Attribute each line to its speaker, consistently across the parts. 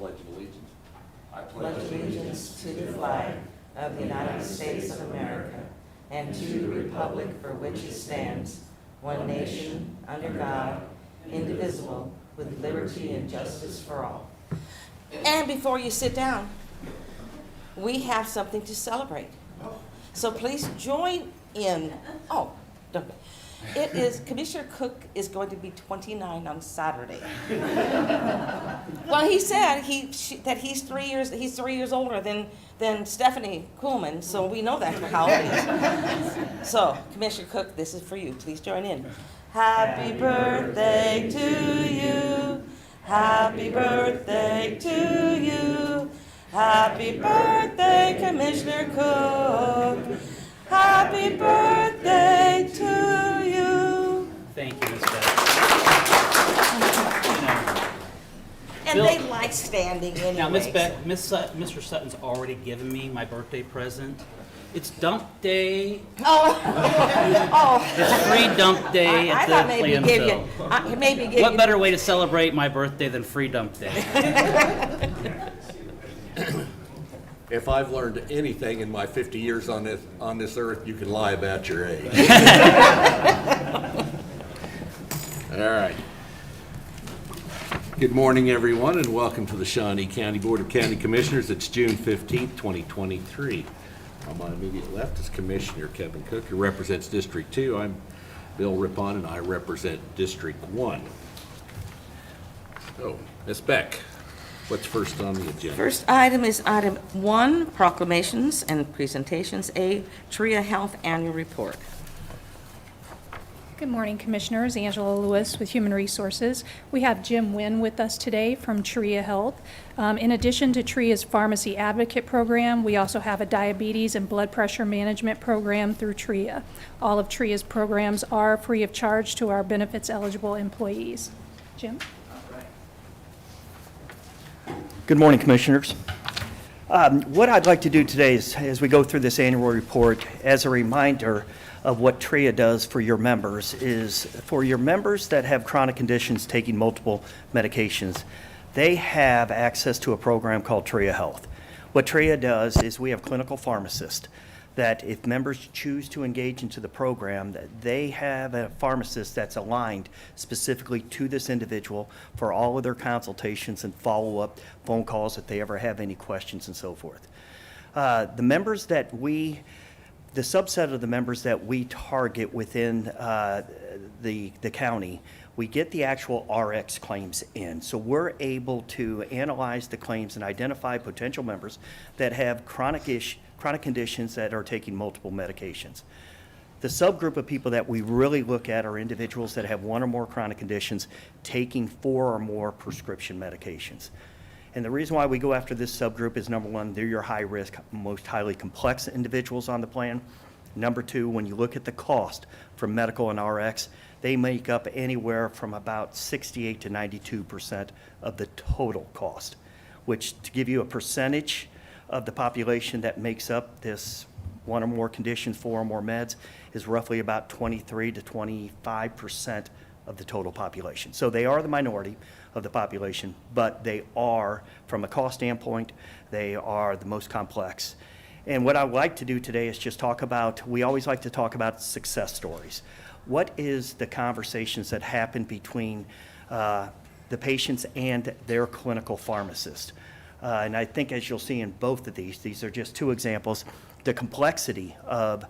Speaker 1: pledge allegiance.
Speaker 2: I pledge allegiance to the flag of the United States of America and to the republic for which it stands, one nation, under God, indivisible, with liberty and justice for all.
Speaker 3: And before you sit down, we have something to celebrate. So please join in. Oh, don't. It is, Commissioner Cook is going to be 29 on Saturday. Well, he said that he's 3 years older than Stephanie Kuhlman, so we know that's how old he is. So, Commissioner Cook, this is for you. Please join in. Happy birthday to you. Happy birthday to you. Happy birthday, Commissioner Cook. Happy birthday to you.
Speaker 4: Thank you, Ms. Beck.
Speaker 3: And
Speaker 4: Bill,
Speaker 3: they like standing anyway.
Speaker 4: Now, Ms. Beck, Mr. Sutton's already given me my birthday present. It's dump day.
Speaker 3: Oh.
Speaker 4: It's free dump day
Speaker 3: I
Speaker 4: at
Speaker 3: thought
Speaker 4: the
Speaker 3: maybe
Speaker 4: landfill.
Speaker 3: give
Speaker 4: What
Speaker 3: you.
Speaker 4: better way to celebrate my birthday than free dump day?
Speaker 1: If I've learned anything in my 50 years on this earth, you can lie about your age. All right. Good morning, everyone, and welcome to the Shawnee County Board of County Commissioners. It's June 15th, 2023. On my immediate left is Commissioner Kevin Cook, who represents District 2. I'm Bill Rippon, and I represent District 1. So, Ms. Beck, what's first on the agenda?
Speaker 3: First item is item 1, proclamations and presentations. A, TRIA Health Annual Report.
Speaker 5: Good morning, Commissioners. Angela Lewis with Human Resources. We have Jim Wynn with us today from TRIA Health. In addition to TRIA's Pharmacy Advocate Program, we also have a diabetes and blood pressure management program through TRIA. All of TRIA's programs are free of charge to our benefits-eligible employees. Jim?
Speaker 6: Good morning, Commissioners. What I'd like to do today is, as we go through this annual report, as a reminder of what TRIA does for your members, is for your members that have chronic conditions taking multiple medications, they have access to a program called TRIA Health. What TRIA does is we have clinical pharmacists that if members choose to engage into the program, that they have a pharmacist that's aligned specifically to this individual for all of their consultations and follow-up phone calls if they ever have any questions and so forth. The subset of the members that we target within the county, we get the actual RX claims in. So we're able to analyze the claims and identify potential members that have chronic conditions that are taking multiple medications. The subgroup of people that we really look at are individuals that have one or more chronic conditions taking 4 or more prescription medications. And the reason why we go after this subgroup is, number one, they're your high risk, most highly complex individuals on the plan. Number two, when you look at the cost for medical and RX, they make up anywhere from about 68 to 92% of the total cost, which, to give you a percentage of the population that makes up this one or more conditions, 4 or more meds, is roughly about 23 to 25% of the total population. So they are the minority of the population, but they are, from a cost standpoint, they are the most complex. And what I would like to do today is just talk about, we always like to talk about success stories. What is the conversations that happen between the patients and their clinical pharmacist? And I think, as you'll see in both of these are just 2 examples, the complexity of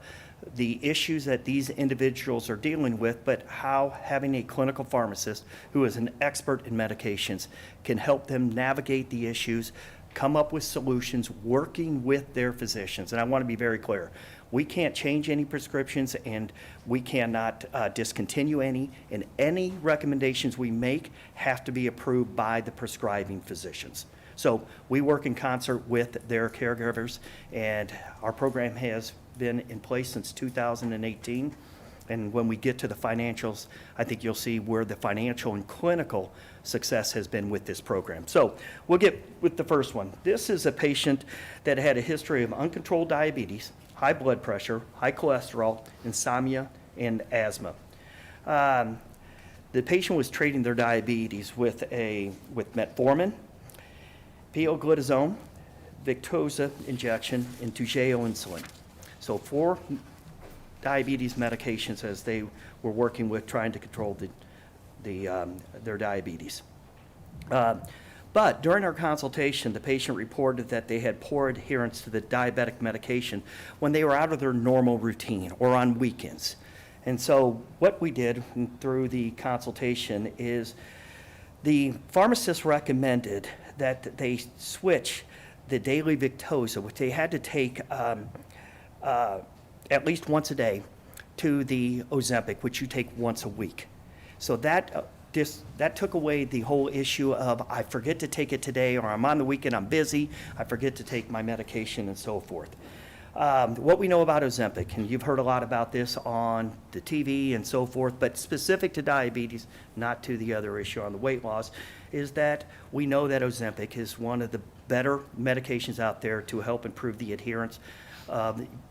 Speaker 6: the issues that these individuals are dealing with, but how having a clinical pharmacist who is an expert in medications can help them navigate the issues, come up with solutions, working with their physicians. And I want to be very clear. We can't change any prescriptions, and we cannot discontinue any, and any recommendations we make have to be approved by the prescribing physicians. So we work in concert with their caregivers, and our program has been in place since 2018. And when we get to the financials, I think you'll see where the financial and clinical success has been with this program. So we'll get with the first one. This is a patient that had a history of uncontrolled diabetes, high blood pressure, high cholesterol, insomnia, and asthma. The patient was treating their diabetes with metformin, pioglitazone, Victoza injection, and Toujeo insulin. So 4 diabetes medications as they were working with trying to control their diabetes. But during our consultation, the patient reported that they had poor adherence to the diabetic medication when they were out of their normal routine or on weekends. And so what we did through the consultation is the pharmacist recommended that they switch the daily Victoza, which they had to take at least once a day, to the Ozempic, which you take once a week. So that took away the whole issue of I forget to take it today, or I'm on the weekend, I'm busy, I forget to take my medication and so forth. What we know about Ozempic, and you've heard a lot about this on the TV and so forth, but specific to diabetes, not to the other issue on the weight loss, is that we know that Ozempic is one of the better medications out there to help improve the adherence,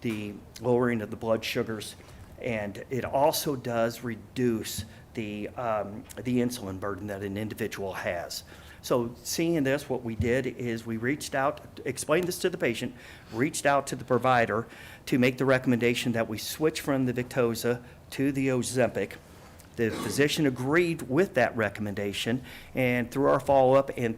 Speaker 6: the lowering of the blood sugars, and it also does reduce the insulin burden that an individual has. So seeing this, what we did is we reached out, explained this to the patient, reached out to the provider to make the recommendation that we switch from the Victoza to the Ozempic. The physician agreed with that recommendation, and through our follow-up and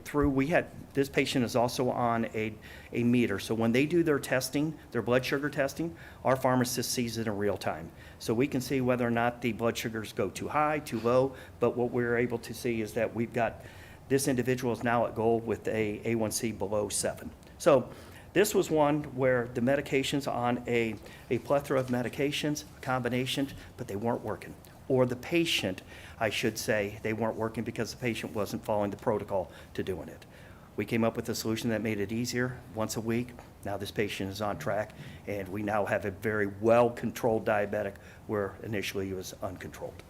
Speaker 6: this patient is also on a meter. So when they do their testing, their blood sugar testing, our pharmacist sees it in real time. So we can see whether or not the blood sugars go too high, too low, but what we're able to see is that we've got, this individual is now at goal with a A1C below 7. So this was one where the medications on a plethora of medications, combinations, but they weren't working. Or the patient, I should say, they weren't working because the patient wasn't following the protocol to doing it. We came up with a solution that made it easier, once a week. Now this patient is on track, and we now have a very well-controlled diabetic where initially he was uncontrolled.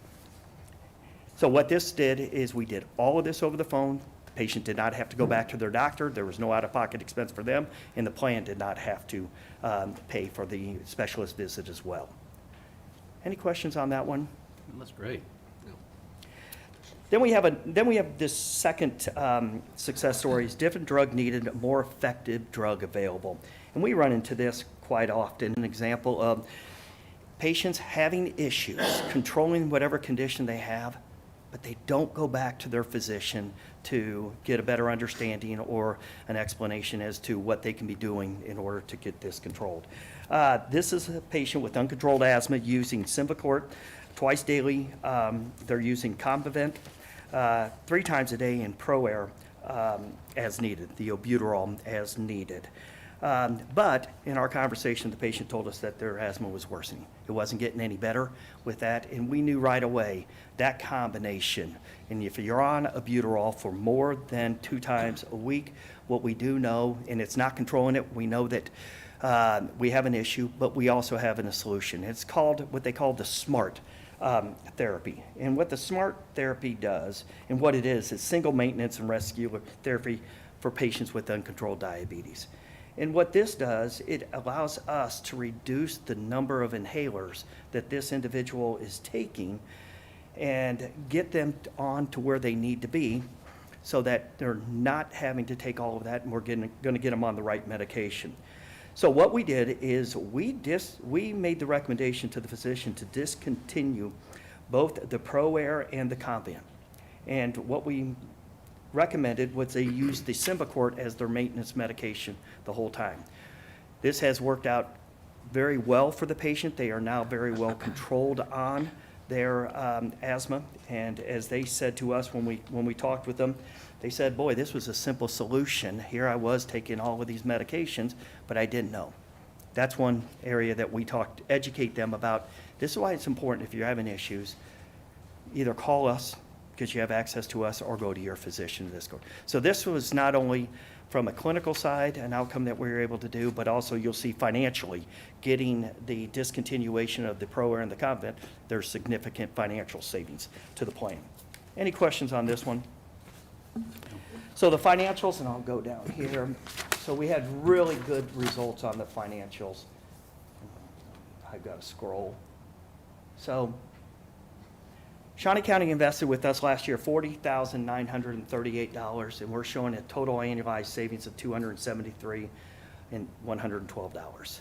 Speaker 6: So what this did is we did all of this over the phone. The patient did not have to go back to their doctor. There was no out-of-pocket expense for them, and the plan did not have to pay for the specialist visit as well. Any questions on that one?
Speaker 1: That's great.
Speaker 6: Then we have this second success story is different drug needed, more effective drug available. And we run into this quite often, an example of patients having issues, controlling whatever condition they have, but they don't go back to their physician to get a better understanding or an explanation as to what they can be doing in order to get this controlled. This is a patient with uncontrolled asthma using Symbicort twice daily. They're using Compavent 3 times a day, and ProAir as needed, the albuterol as needed. But in our conversation, the patient told us that their asthma was worsening. It wasn't getting any better with that, and we knew right away that combination. And if you're on albuterol for more than 2 times a week, what we do know, and it's not controlling it, we know that we have an issue, but we also have a solution. It's called what they call the SMART therapy. And what the SMART therapy does, and what it is single maintenance and rescue therapy for patients with uncontrolled diabetes. And what this does, it allows us to reduce the number of inhalers that this individual is taking and get them on to where they need to be so that they're not having to take all of that, and we're going to get them on the right medication. So what we did is we made the recommendation to the physician to discontinue both the ProAir and the Compavent. And what we recommended was they use the Symbicort as their maintenance medication the whole time. This has worked out very well for the patient. They are now very well controlled on their asthma. And as they said to us when we talked with them, they said, boy, this was a simple solution. Here I was taking all of these medications, but I didn't know. That's one area that we educate them about. This is why it's important if you're having issues, either call us because you have access to us or go to your physician. So this was not only from a clinical side, an outcome that we were able to do, but also you'll see financially getting the discontinuation of the ProAir and the Compavent, there's significant financial savings to the plan. Any questions on this one? So the financials, and I'll go down here. So we had really good results on the financials. I've got to scroll. So Shawnee County invested with us last year $40,938, and we're showing a total annualized savings of $273,112.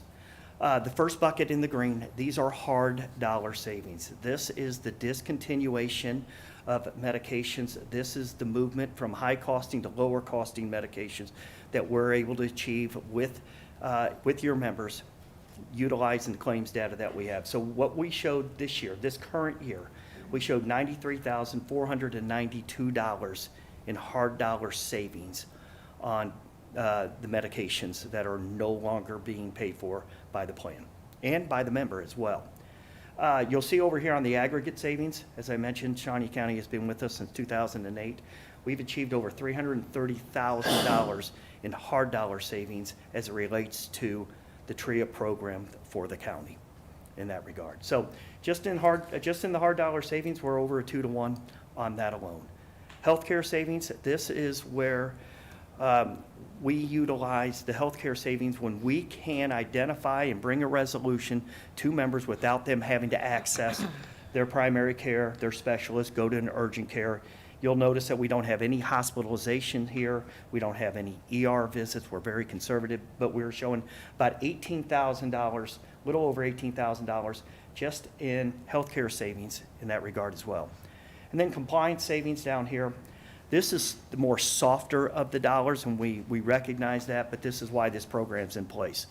Speaker 6: The first bucket in the green, these are hard dollar savings. This is the discontinuation of medications. This is the movement from high costing to lower costing medications that we're able to achieve with your members, utilizing the claims data that we have. So what we showed this year, this current year, we showed $93,492 in hard dollar savings on the medications that are no longer being paid for by the plan and by the member as well. You'll see over here on the aggregate savings, as I mentioned, Shawnee County has been with us since 2008. We've achieved over $330,000 in hard dollar savings as it relates to the TRIA program for the county in that regard. So just in the hard dollar savings, we're over a 2-to-1 on that alone. Healthcare savings, this is where we utilize the healthcare savings when we can identify and bring a resolution to members without them having to access their primary care, their specialist, go to an urgent care. You'll notice that we don't have any hospitalization here. We don't have any ER visits. We're very conservative, but we're showing about $18,000, little over $18,000 just in healthcare savings in that regard as well. And then compliance savings down here. This is the more softer of the dollars, and we recognize that, but this is why this program's in place.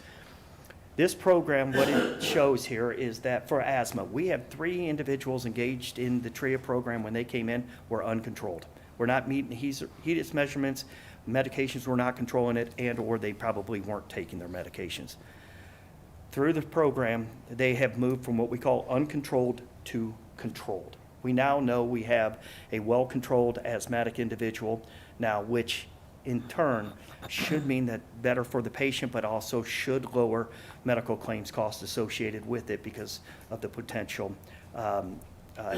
Speaker 6: This program, what it shows here is that for asthma, we have 3 individuals engaged in the TRIA program when they came in were uncontrolled. We're not meeting HEDIS measurements, medications were not controlling it, and or they probably weren't taking their medications. Through the program, they have moved from what we call uncontrolled to controlled. We now know we have a well-controlled asthmatic individual now, which in turn should mean that better for the patient, but also should lower medical claims costs associated with it because of the potential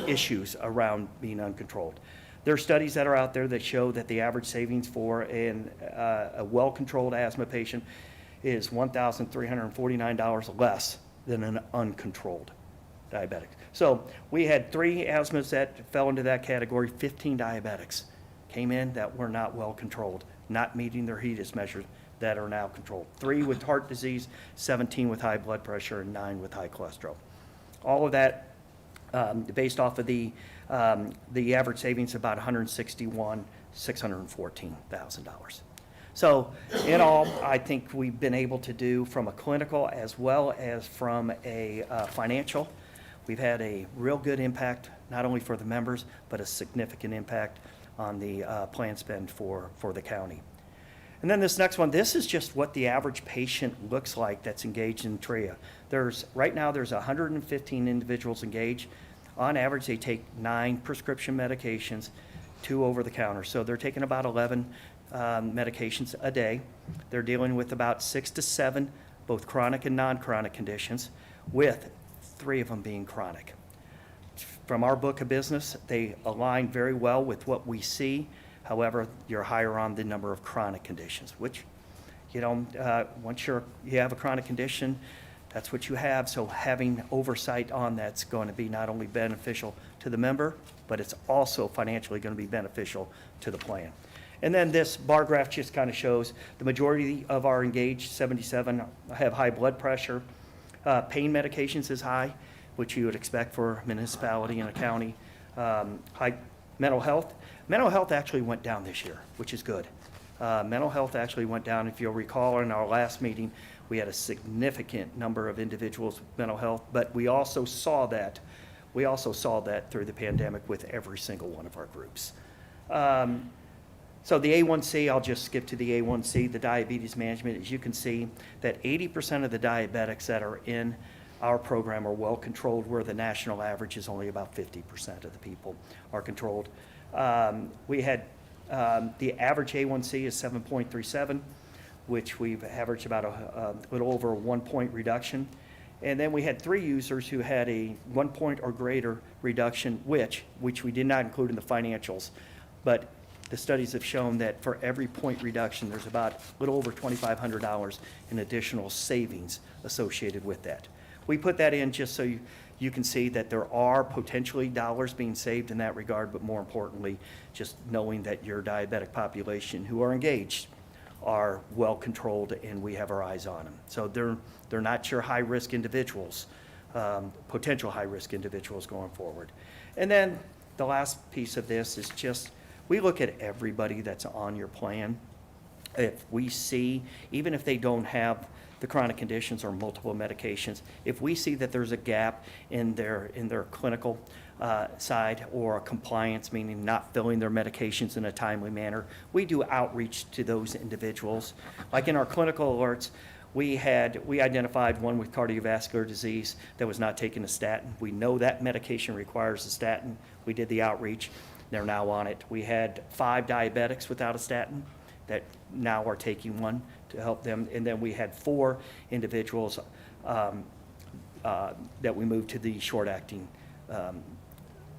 Speaker 6: issues around being uncontrolled. There are studies that are out there that show that the average savings for a well-controlled asthma patient is $1,349 less than an uncontrolled diabetic. So we had 3 asthmas that fell into that category. 15 diabetics came in that were not well controlled, not meeting their HEDIS measures that are now controlled. 3 with heart disease, 17 with high blood pressure, and 9 with high cholesterol. All of that based off of the average savings about $161,614,000. So in all, I think we've been able to do from a clinical as well as from a financial. We've had a real good impact, not only for the members, but a significant impact on the plan spend for the county. And then this next one, this is just what the average patient looks like that's engaged in TRIA. Right now, there's 115 individuals engaged. On average, they take 9 prescription medications, 2 over the counter. So they're taking about 11 medications a day. They're dealing with about 6 to 7, both chronic and non-chronic conditions, with 3 of them being chronic. From our book of business, they align very well with what we see. However, you're higher on the number of chronic conditions, which, once you have a chronic condition, that's what you have. So having oversight on that's going to be not only beneficial to the member, but it's also financially going to be beneficial to the plan. And then this bar graph just kind of shows the majority of our engaged 77 have high blood pressure. Pain medications is high, which you would expect for a municipality and a county. High mental health. Mental health actually went down this year, which is good. Mental health actually went down. If you'll recall, in our last meeting, we had a significant number of individuals with mental health, but we also saw that through the pandemic with every single one of our groups. So the A1C, I'll just skip to the A1C, the diabetes management. As you can see, that 80% of the diabetics that are in our program are well controlled, where the national average is only about 50% of the people are controlled. We had the average A1C is 7.37, which we've averaged about a little over a 1-point reduction. And then we had 3 users who had a 1 point or greater reduction, which we did not include in the financials, but the studies have shown that for every point reduction, there's about a little over $2,500 in additional savings associated with that. We put that in just so you can see that there are potentially dollars being saved in that regard, but more importantly, just knowing that your diabetic population who are engaged are well controlled and we have our eyes on them. So they're not your high-risk individuals, potential high-risk individuals going forward. And then the last piece of this is just, we look at everybody that's on your plan. If we see, even if they don't have the chronic conditions or multiple medications, if we see that there's a gap in their clinical side or compliance, meaning not filling their medications in a timely manner, we do outreach to those individuals. Like in our clinical alerts, we identified one with cardiovascular disease that was not taking a statin. We know that medication requires a statin. We did the outreach. They're now on it. We had 5 diabetics without a statin that now are taking one to help them. And then we had 4 individuals that we moved to the short-acting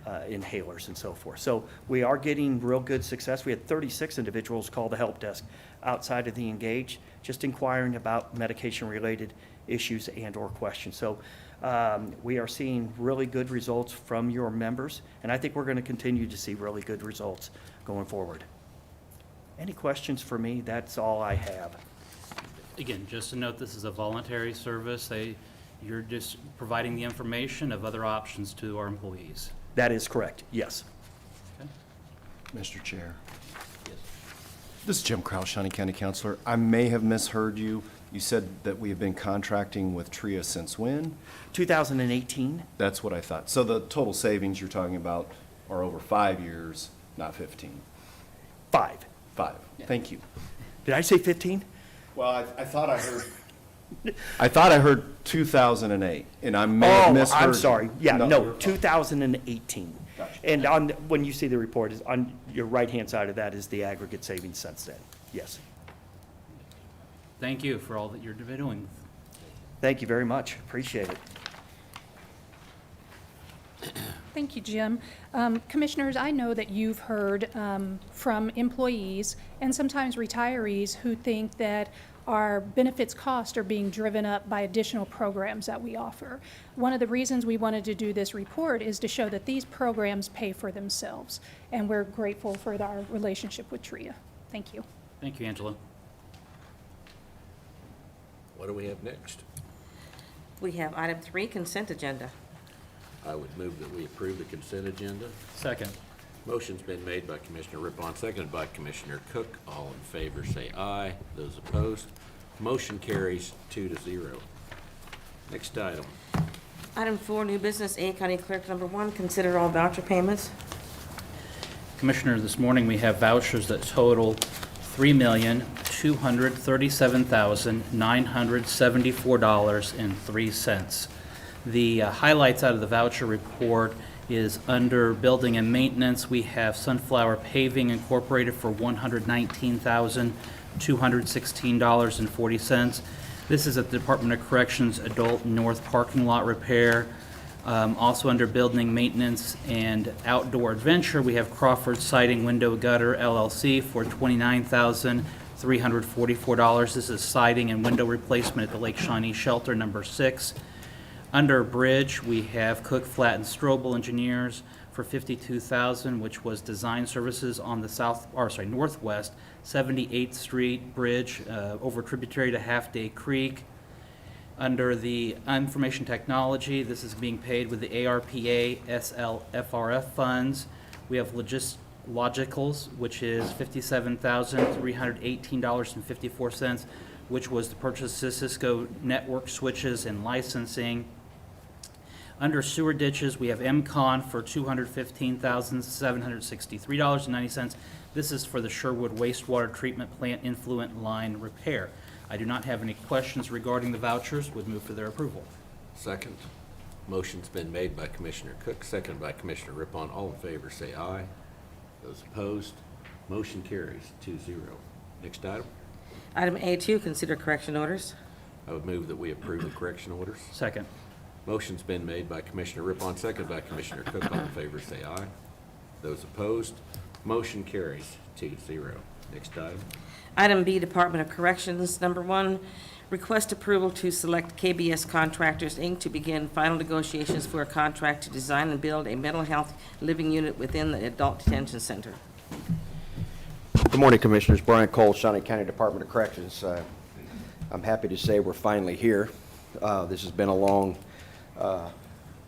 Speaker 6: inhalers and so forth. So we are getting real good success. We had 36 individuals call the help desk outside of the Engage, just inquiring about medication-related issues and/or questions. So we are seeing really good results from your members, and I think we're going to continue to see really good results going forward. Any questions for me? That's all I have.
Speaker 4: Again, just to note, this is a voluntary service. You're just providing the information of other options to our employees.
Speaker 6: That is correct, yes.
Speaker 4: Okay?
Speaker 7: Mr. Chair.
Speaker 4: Yes.
Speaker 7: This is Jim Kraus, Shawnee County Councilor. I may have misheard you. You said that we have been contracting with TRIA since when?
Speaker 6: 2018?
Speaker 7: That's what I thought. So the total savings you're talking about are over 5 years, not 15.
Speaker 6: 5.
Speaker 7: 5. Thank you.
Speaker 6: Did I say 15?
Speaker 7: Well, I thought I heard. I thought I heard 2008, and I may have misheard.
Speaker 6: I'm sorry. Yeah, no,
Speaker 7: you're fine.
Speaker 6: 2018.
Speaker 7: Gotcha.
Speaker 6: And when you see the report, is on your right-hand side of that is the aggregate savings since then. Yes.
Speaker 4: Thank you for all that you're doing.
Speaker 6: Thank you very much. Appreciate it.
Speaker 5: Thank you, Jim. Commissioners, I know that you've heard from employees and sometimes retirees who think that our benefits costs are being driven up by additional programs that we offer. One of the reasons we wanted to do this report is to show that these programs pay for themselves, and we're grateful for our relationship with TRIA. Thank you.
Speaker 4: Thank you, Angela.
Speaker 1: What do we have next?
Speaker 3: We have item 3, consent agenda.
Speaker 1: I would move that we approve the consent agenda.
Speaker 4: Second.
Speaker 1: Motion's been made by Commissioner Rippon, seconded by Commissioner Cook. All in favor say aye. Those opposed, motion carries 2-0. Next item.
Speaker 3: Item 4, new business, A, County Clerk number 1, consider all voucher payments.
Speaker 4: Commissioner, this morning we have vouchers that total $3,237,974.03. The highlights out of the voucher report is under building and maintenance. We have Sunflower Paving Incorporated for $119,216.40. This is at the Department of Corrections Adult North Parking Lot Repair. Also under building maintenance and outdoor adventure, we have Crawford Siding Window Gutter LLC for $29,344. This is siding and window replacement at the Lake Shawnee Shelter number 6. Under bridge, we have Cook, Flat, and Strobel Engineers for $52,000, which was design services on the northwest 78th Street Bridge over tributary to Half Day Creek. Under the information technology, this is being paid with the ARPA SLFRF funds. We have Logicals, which is $57,318.54, which was to purchase Cisco network switches and licensing. Under sewer ditches, we have MCON for $215,763.90. This is for the Sherwood wastewater treatment plant influent line repair. I do not have any questions regarding the vouchers. Would move for their approval.
Speaker 1: Second. Motion's been made by Commissioner Cook, seconded by Commissioner Rippon. All in favor say aye. Those opposed, motion carries 2-0. Next item.
Speaker 3: Item A2, consider correction orders.
Speaker 1: I would move that we approve the correction orders.
Speaker 4: Second.
Speaker 1: Motion's been made by Commissioner Rippon, seconded by Commissioner Cook. All in favor say aye. Those opposed, motion carries 2-0. Next item.
Speaker 3: Item B, Department of Corrections. Number 1, request approval to select KBS Contractors, Inc. to begin final negotiations for a contract to design and build a mental health living unit within the Adult Detention Center.
Speaker 8: Good morning, Commissioners. Brian Cole, Shawnee County Department of Corrections. I'm happy to say we're finally here. This has been a long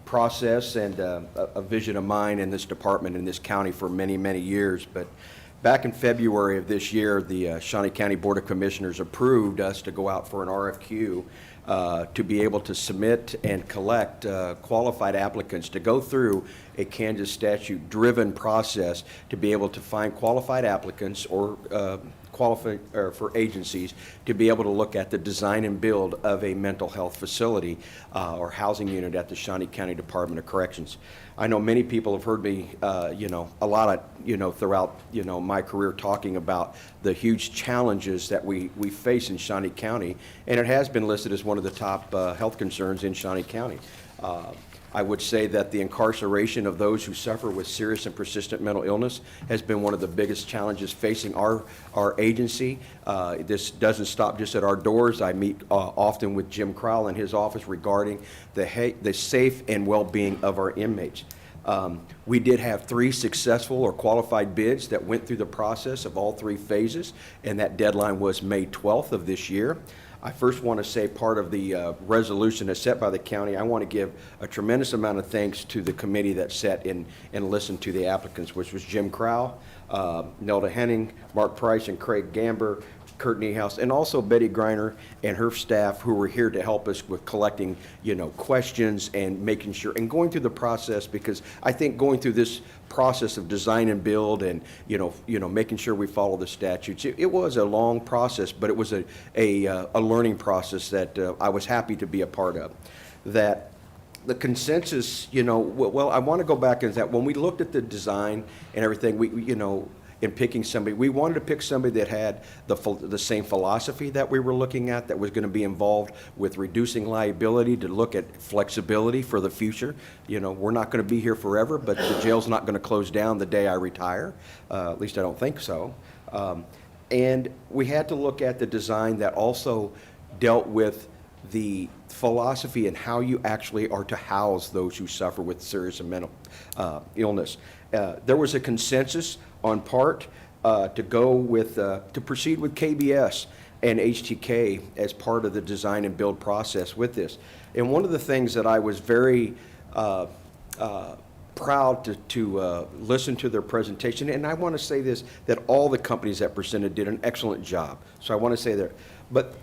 Speaker 8: process and a vision of mine in this department in this county for many, many years. But back in February of this year, the Shawnee County Board of Commissioners approved us to go out for an RFQ to be able to submit and collect qualified applicants to go through a Kansas statute-driven process to be able to find qualified applicants or for agencies to be able to look at the design and build of a mental health facility or housing unit at the Shawnee County Department of Corrections. I know many people have heard me, a lot of, throughout, my career talking about the huge challenges that we face in Shawnee County, and it has been listed as one of the top health concerns in Shawnee County. I would say that the incarceration of those who suffer with serious and persistent mental illness has been one of the biggest challenges facing our agency. This doesn't stop just at our doors. I meet often with Jim Crowell in his office regarding the safe and well-being of our inmates. We did have 3 successful or qualified bids that went through the process of all 3 phases, and that deadline was May 12th of this year. I first want to say part of the resolution that's set by the county, I want to give a tremendous amount of thanks to the committee that sat and listened to the applicants, which was Jim Crowell, Nelda Henning, Mark Price, and Craig Gamber, Kurt Niehaus, and also Betty Greiner and her staff who were here to help us with collecting, questions and making sure, and going through the process, because I think going through this process of design and build and, making sure we follow the statutes, it was a long process, but it was a learning process that I was happy to be a part of. That the consensus, well, I want to go back and that when we looked at the design and everything, in picking somebody, we wanted to pick somebody that had the same philosophy that we were looking at, that was going to be involved with reducing liability, to look at flexibility for the future. We're not going to be here forever, but the jail's not going to close down the day I retire. At least I don't think so. And we had to look at the design that also dealt with the philosophy and how you actually are to house those who suffer with serious and mental illness. There was a consensus on part to go with, to proceed with KBS and HTK as part of the design and build process with this. And one of the things that I was very proud to listen to their presentation, and I want to say this, that all the companies that presented did an excellent job. So I want to say that. But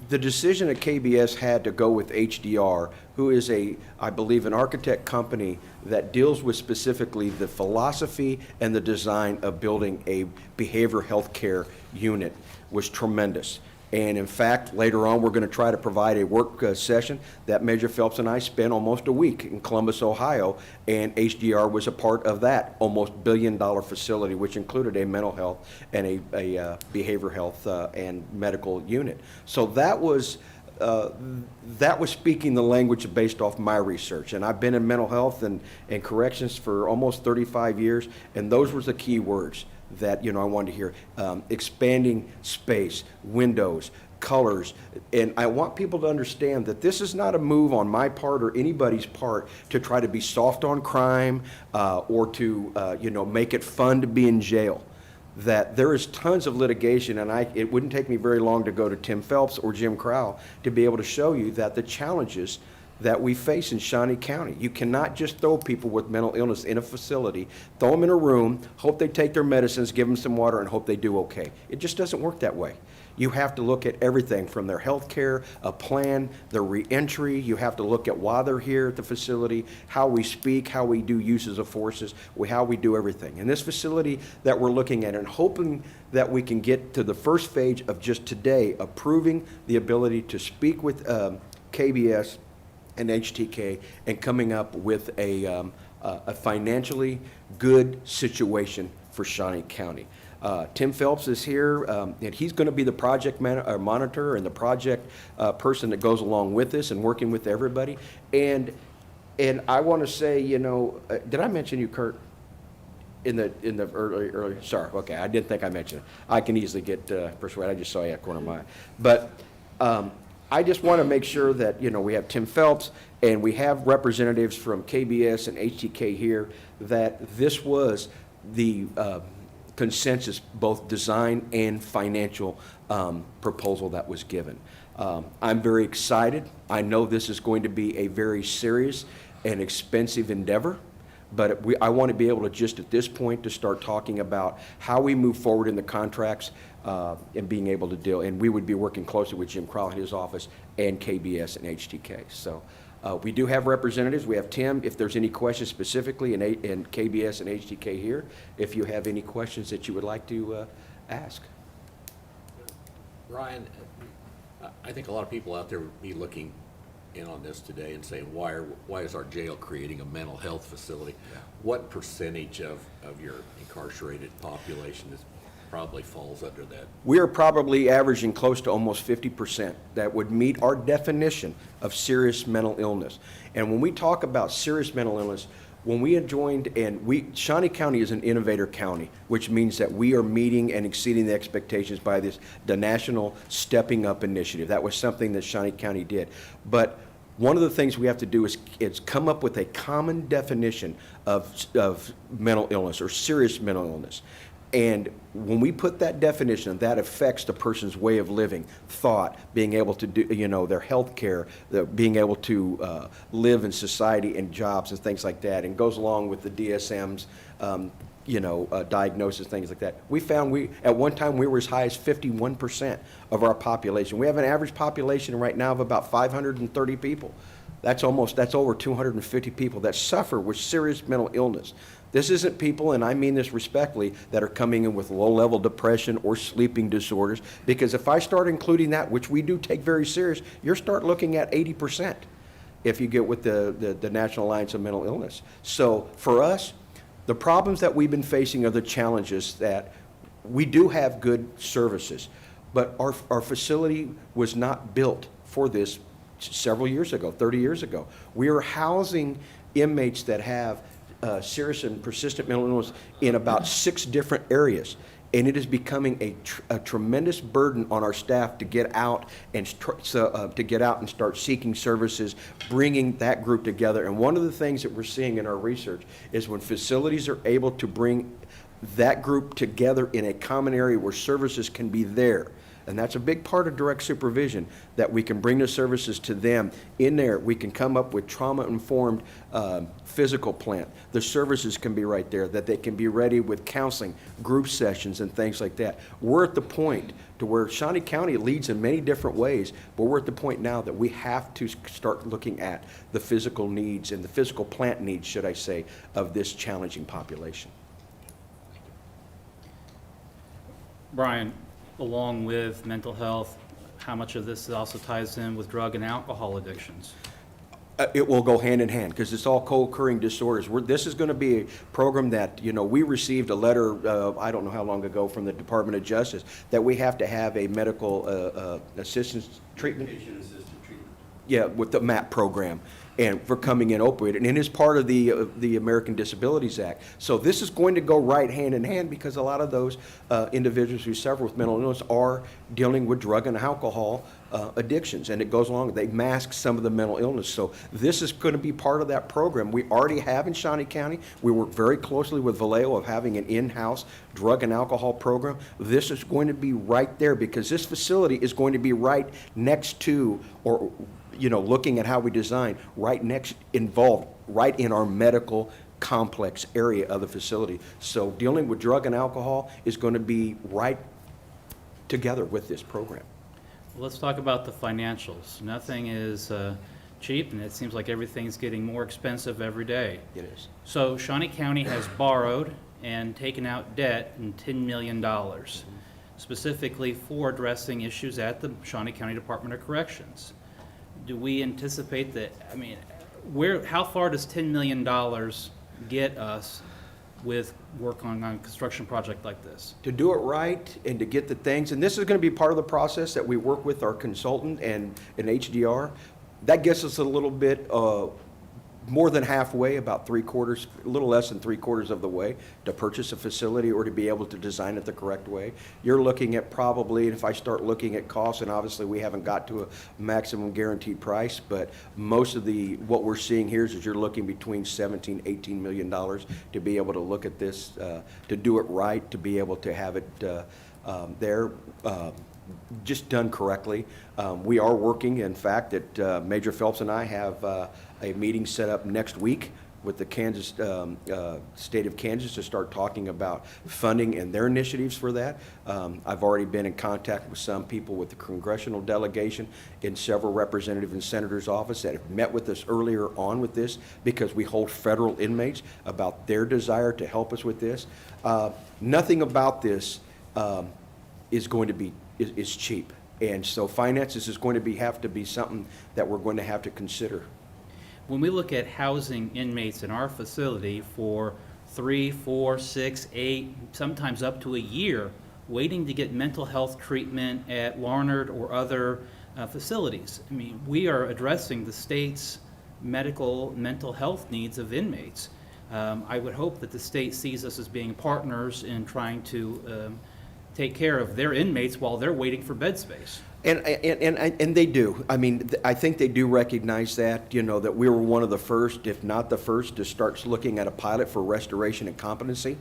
Speaker 8: the decision that KBS had to go with HDR, who is I believe, an architect company that deals with specifically the philosophy and the design of building a behavioral health care unit, was tremendous. And in fact, later on, we're going to try to provide a work session that Major Phelps and I spent almost a week in Columbus, Ohio, and HDR was a part of that almost $1 billion facility, which included a mental health and a behavioral health and medical unit. So that was speaking the language based off my research. And I've been in mental health and corrections for almost 35 years, and those were the key words that I wanted to hear. Expanding space, windows, colors, and I want people to understand that this is not a move on my part or anybody's part to try to be soft on crime or to make it fun to be in jail. That there is tons of litigation, and it wouldn't take me very long to go to Tim Phelps or Jim Crowell to be able to show you that the challenges that we face in Shawnee County. You cannot just throw people with mental illness in a facility, throw them in a room, hope they take their medicines, give them some water, and hope they do okay. It just doesn't work that way. You have to look at everything from their health care, a plan, their reentry. You have to look at why they're here at the facility, how we speak, how we do uses of forces, how we do everything. And this facility that we're looking at and hoping that we can get to the first phase of just today, approving the ability to speak with KBS and HTK and coming up with a financially good situation for Shawnee County. Tim Phelps is here, and he's going to be the project monitor and the project person that goes along with this and working with everybody. And I want to say, did I mention you, Kurt? in the early, sorry, okay, I didn't think I mentioned it. I can easily get persuaded, I just saw you at the corner of my eye. But I just want to make sure that, we have Tim Phelps, and we have representatives from KBS and HTK here, that this was the consensus, both design and financial proposal that was given. I'm very excited. I know this is going to be a very serious and expensive endeavor, but I want to be able to just at this point to start talking about how we move forward in the contracts and being able to deal. And we would be working closely with Jim Crowell in his office and KBS and HTK. So we do have representatives. We have Tim, if there's any questions specifically in KBS and HTK here, if you have any questions that you would like to ask.
Speaker 1: Ryan, I think a lot of people out there would be looking in on this today and saying, why is our jail creating a mental health facility?
Speaker 8: Yeah.
Speaker 1: What percentage of your incarcerated population probably falls under that?
Speaker 8: We are probably averaging close to almost 50% that would meet our definition of serious mental illness. And when we talk about serious mental illness, when we joined, Shawnee County is an innovator county, which means that we are meeting and exceeding the expectations by the National Stepping Up Initiative. That was something that Shawnee County did. But one of the things we have to do is come up with a common definition of mental illness or serious mental illness. And when we put that definition, that affects the person's way of living, thought, being able to do, their health care, being able to live in society and jobs and things like that, and goes along with the DSM's, diagnosis, things like that. We found at one time we were as high as 51% of our population. We have an average population right now of about 530 people. That's over 250 people that suffer with serious mental illness. This isn't people, and I mean this respectfully, that are coming in with low-level depression or sleeping disorders, because if I start including that, which we do take very serious, you're start looking at 80% if you get with the National Alliance of Mental Illness. So for us, the problems that we've been facing are the challenges that we do have good services, but our facility was not built for this several years ago, 30 years ago. We are housing inmates that have serious and persistent mental illness in about 6 different areas. And it is becoming a tremendous burden on our staff to get out and start seeking services, bringing that group together. And one of the things that we're seeing in our research is when facilities are able to bring that group together in a common area where services can be there. And that's a big part of direct supervision, that we can bring the services to them. In there, we can come up with trauma-informed physical plan. The services can be right there, that they can be ready with counseling, group sessions, and things like that. We're at the point to where Shawnee County leads in many different ways, but we're at the point now that we have to start looking at the physical needs and the physical plant needs, should I say, of this challenging population.
Speaker 4: Brian, along with mental health, how much of this also ties in with drug and alcohol addictions?
Speaker 8: It will go hand in hand because it's all co-occurring disorders. This is going to be a program that, we received a letter, I don't know how long ago, from the Department of Justice that we have to have a medical assistance treatment. Patient-assisted treatment. Yeah, with the MAP program. And for coming in opioid, and it is part of the American Disabilities Act. So this is going to go right hand in hand because a lot of those individuals who suffer with mental illness are dealing with drug and alcohol addictions, and it goes along. They mask some of the mental illness. So this is going to be part of that program. We already have in Shawnee County. We work very closely with Vallejo of having an in-house drug and alcohol program. This is going to be right there because this facility is going to be right next to, or looking at how we design, involved right in our medical complex area of the facility. So dealing with drug and alcohol is going to be right together with this program.
Speaker 4: Well, let's talk about the financials. Nothing is cheap, and it seems like everything's getting more expensive every day.
Speaker 8: It is.
Speaker 4: So Shawnee County has borrowed and taken out debt in $10 million, specifically for addressing issues at the Shawnee County Department of Corrections. Do we anticipate that, how far does $10 million get us with work on a construction project like this?
Speaker 8: To do it right and to get the things, and this is going to be part of the process that we work with our consultant and HDR, that gets us a little bit more than halfway, about three-quarters, a little less than three-quarters of the way to purchase a facility or to be able to design it the correct way. You're looking at probably, if I start looking at costs, and obviously we haven't got to a maximum guaranteed price, but most of what we're seeing here is you're looking between $17, $18 million to be able to look at this, to do it right, to be able to have it there. Just done correctly. We are working, in fact, that Major Phelps and I have a meeting set up next week with the Kansas, state of Kansas to start talking about funding and their initiatives for that. I've already been in contact with some people with the congressional delegation in several representative and senators' office that have met with us earlier on with this because we hold federal inmates about their desire to help us with this. Nothing about this is going to be is cheap. And so finances is going to have to be something that we're going to have to consider.
Speaker 4: When we look at housing inmates in our facility for 3, 4, 6, 8, sometimes up to a year, waiting to get mental health treatment at Larned or other facilities, I mean, we are addressing the state's mental health needs of inmates. I would hope that the state sees us as being partners in trying to take care of their inmates while they're waiting for bed space.
Speaker 8: And they do. I mean, I think they do recognize that, that we were one of the first, if not the first, to start looking at a pilot for restoration and competency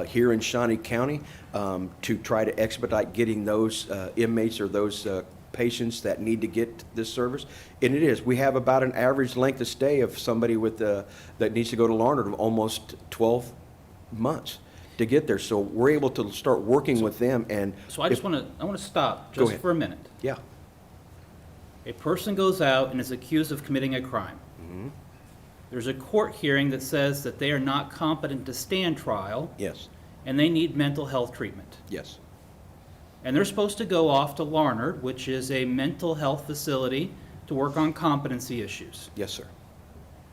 Speaker 8: here in Shawnee County to try to expedite getting those inmates or those patients that need to get this service. And it is. We have about an average length of stay of somebody with that needs to go to Larned of almost 12 months to get there. So we're able to start working with them. And
Speaker 4: So I want to stop
Speaker 8: Go
Speaker 4: just
Speaker 8: ahead.
Speaker 4: for a minute.
Speaker 8: yeah,
Speaker 4: A person goes out and is accused of committing a crime. There's a court hearing that says that they are not competent to stand trial
Speaker 8: yes,
Speaker 4: and they need mental health treatment.
Speaker 8: yes,
Speaker 4: And they're supposed to go off to Larned, which is a mental health facility, to work on competency issues.
Speaker 8: yes, sir.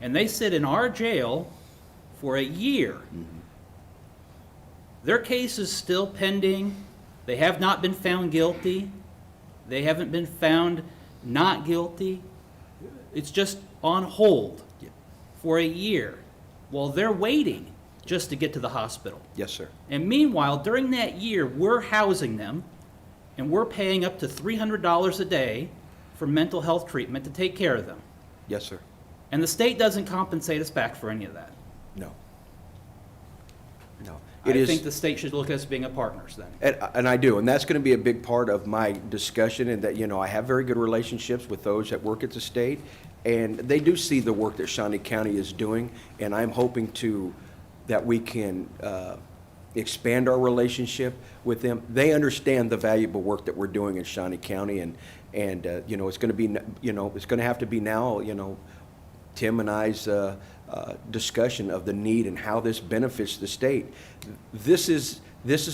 Speaker 4: And they sit in our jail for a year. Their case is still pending. They have not been found guilty. They haven't been found not guilty. It's just on hold
Speaker 8: Yeah.
Speaker 4: for a year while they're waiting just to get to the hospital.
Speaker 8: Yes, sir.
Speaker 4: And meanwhile, during that year, we're housing them and we're paying up to $300 a day for mental health treatment to take care of them.
Speaker 8: Yes, sir.
Speaker 4: And the state doesn't compensate us back for any of that.
Speaker 8: No. No.
Speaker 4: I think the state should look at us being a partners then.
Speaker 8: And I do, and that's going to be a big part of my discussion, and that, I have very good relationships with those that work at the state, and they do see the work that Shawnee County is doing, and I'm hoping that we can expand our relationship with them. They understand the valuable work that we're doing in Shawnee County, and it's going to be, it's going to have to be now, Tim and I's discussion of the need and how this benefits the state. This is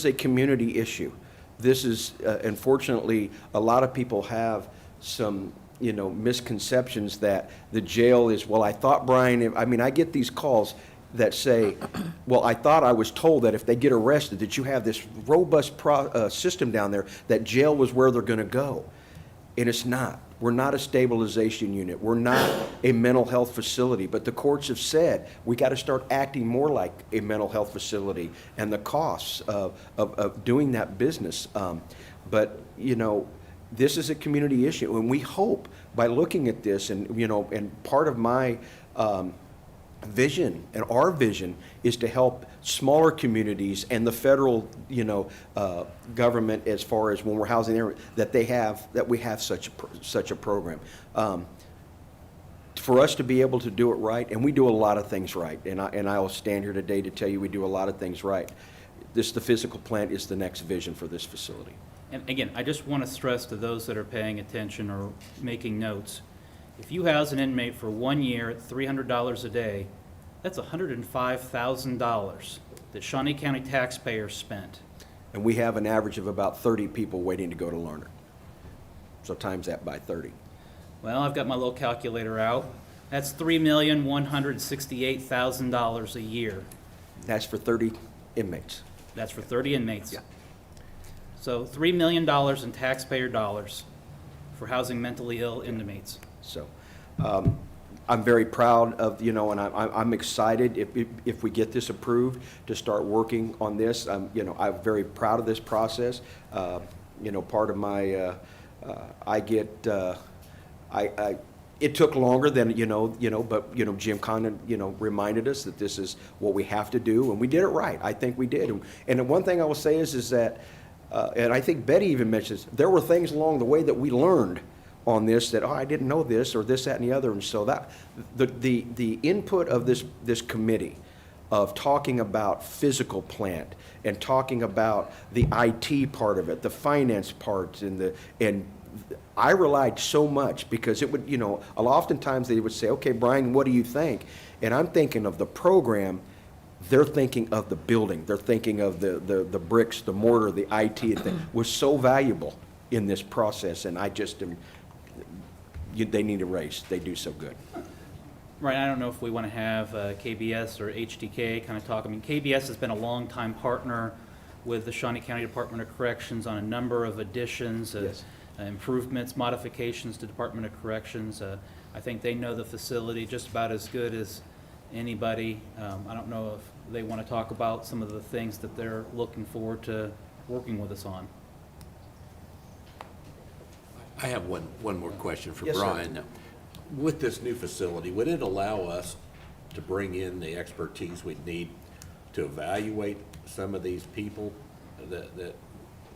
Speaker 8: a community issue. This is, unfortunately, a lot of people have some, misconceptions that the jail is, well, I thought, Brian, I get these calls that say, well, I thought I was told that if they get arrested, that you have this robust system down there, that jail was where they're going to go. And it's not. We're not a stabilization unit. We're not a mental health facility. But the courts have said we got to start acting more like a mental health facility, and the costs of doing that business. But this is a community issue, and we hope by looking at this, and part of my vision and our vision is to help smaller communities and the federal government, as far as when we're housing there, that we have such a program for us to be able to do it right. And we do a lot of things right, and I'll stand here today to tell you we do a lot of things right. The physical plant is the next vision for this facility.
Speaker 4: And again, I just want to stress to those that are paying attention or making notes, if you house an inmate for 1 year at $300 a day, that's $105,000 that Shawnee County taxpayers spent.
Speaker 8: And we have an average of about 30 people waiting to go to Larned. So times that by 30.
Speaker 4: Well, I've got my little calculator out. That's $3,168,000 a year.
Speaker 8: That's for 30 inmates.
Speaker 4: That's for 30 inmates.
Speaker 8: Yeah.
Speaker 4: So $3 million in taxpayer dollars for housing mentally ill inmates.
Speaker 8: So I'm very proud of, you know, and I'm excited if we get this approved to start working on this. You know, I'm very proud of this process. You know, part of my, it took longer than, but, Jim kind of, reminded us that this is what we have to do, and we did it right. I think we did. And the one thing I will say is that, and I think Betty even mentions, there were things along the way that we learned on this that, I didn't know this, or this, that, and the other. And so that, the input of this committee of talking about physical plant and talking about the IT part of it, the finance part, and I relied so much because it would, oftentimes they would say, okay, Brian, what do you think? And I'm thinking of the program, they're thinking of the building, they're thinking of the bricks, the mortar, the IT thing was so valuable in this process, and I just am, they need a raise, they do so good.
Speaker 4: Right, I don't know if we want to have KBS or HDK kind of talk. I mean, KBS has been a longtime partner with the Shawnee County Department of Corrections on a number of additions,
Speaker 8: Yes.
Speaker 4: Improvements, modifications to Department of Corrections. I think they know the facility just about as good as anybody. I don't know if they want to talk about some of the things that they're looking forward to working with us on.
Speaker 1: I have one more question for
Speaker 8: Yes, sir.
Speaker 1: Brian. With this new facility, would it allow us to bring in the expertise we'd need to evaluate some of these people that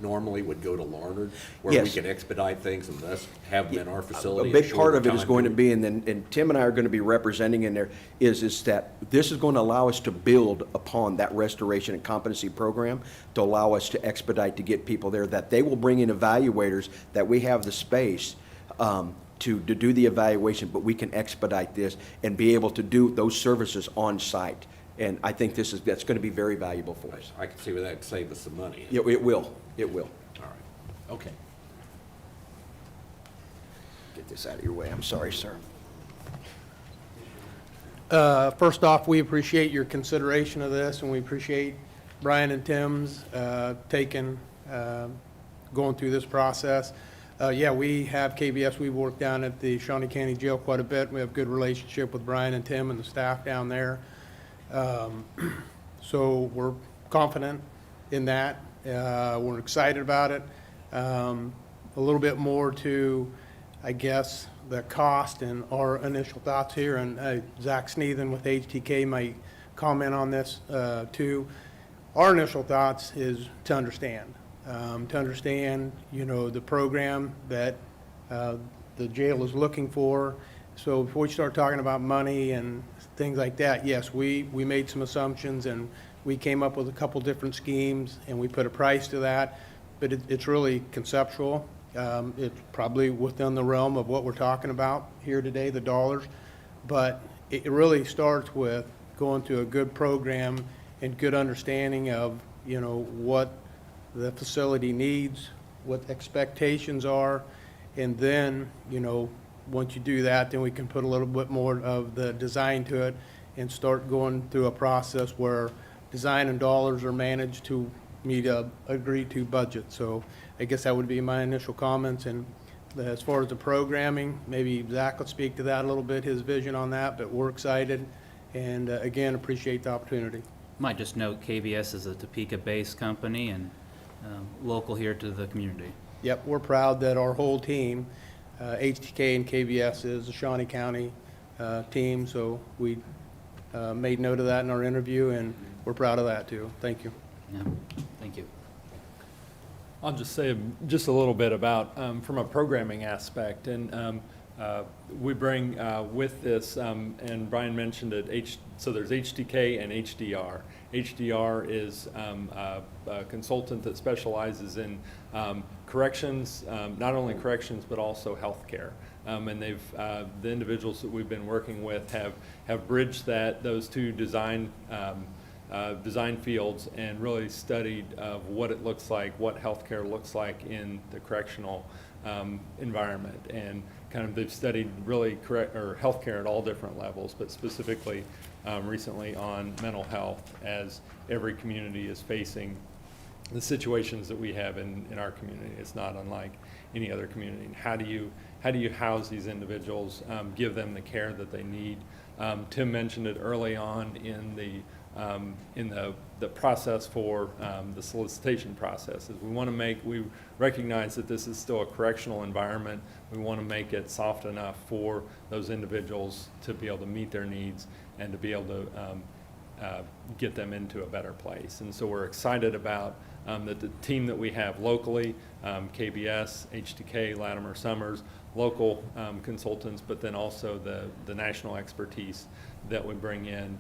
Speaker 1: normally would go to Larned, where we
Speaker 8: Yes.
Speaker 1: can expedite things and thus have them in our facility?
Speaker 8: A big part of it is going to be, and Tim and I are going to be representing in there, is that this is going to allow us to build upon that restoration and competency program to allow us to expedite to get people there, that they will bring in evaluators, that we have the space to do the evaluation, but we can expedite this and be able to do those services on site. And I think that's going to be very valuable for us.
Speaker 1: I can see where that'd save us some money.
Speaker 8: Yeah, it will. It will.
Speaker 1: All right, okay.
Speaker 8: Get this out of your way. I'm sorry, sir.
Speaker 9: First off, we appreciate your consideration of this, and we appreciate Brian and Tim's going through this process. Yeah, we have KBS. We've worked down at the Shawnee County Jail quite a bit. We have a good relationship with Brian and Tim and the staff down there. So we're confident in that. We're excited about it. A little bit more to, I guess, the cost and our initial thoughts here, and Zach Sneathen with HTK might comment on this too. Our initial thoughts is to understand, the program that the jail is looking for. So before we start talking about money and things like that, yes, we made some assumptions and we came up with a couple different schemes and we put a price to that, but it's really conceptual. It's probably within the realm of what we're talking about here today, the dollars, but it really starts with going through a good program and good understanding of, what the facility needs, what expectations are, and then, once you do that, then we can put a little bit more of the design to it and start going through a process where design and dollars are managed to meet a agreed-to budget. So I guess that would be my initial comments. And as far as the programming, maybe Zach will speak to that a little bit, his vision on that, but we're excited and, again, appreciate the opportunity.
Speaker 4: Might just note KBS is a Topeka-based company and local here to the community.
Speaker 9: Yep, we're proud that our whole team, HTK and KBS, is a Shawnee County team, so we made note of that in our interview, and we're proud of that, too. Thank you.
Speaker 4: Yeah, thank you.
Speaker 10: I'll just say just a little bit about, from a programming aspect, and we bring with this, and Brian mentioned it, so there's HDK and HDR. HDR is a consultant that specializes in corrections, not only corrections, but also healthcare. And the individuals that we've been working with have bridged those two design fields and really studied what it looks like, what healthcare looks like in the correctional environment, and kind of they've studied really healthcare at all different levels, but specifically recently on mental health, as every community is facing the situations that we have in our community. It's not unlike any other community. And how do you house these individuals, give them the care that they need? Tim mentioned it early on in the process for the solicitation process. Is we recognize that this is still a correctional environment. We want to make it soft enough for those individuals to be able to meet their needs and to be able to get them into a better place. And so we're excited about that the team that we have locally, KBS, HTK, Latimer Summers, local consultants, but then also the national expertise that we bring in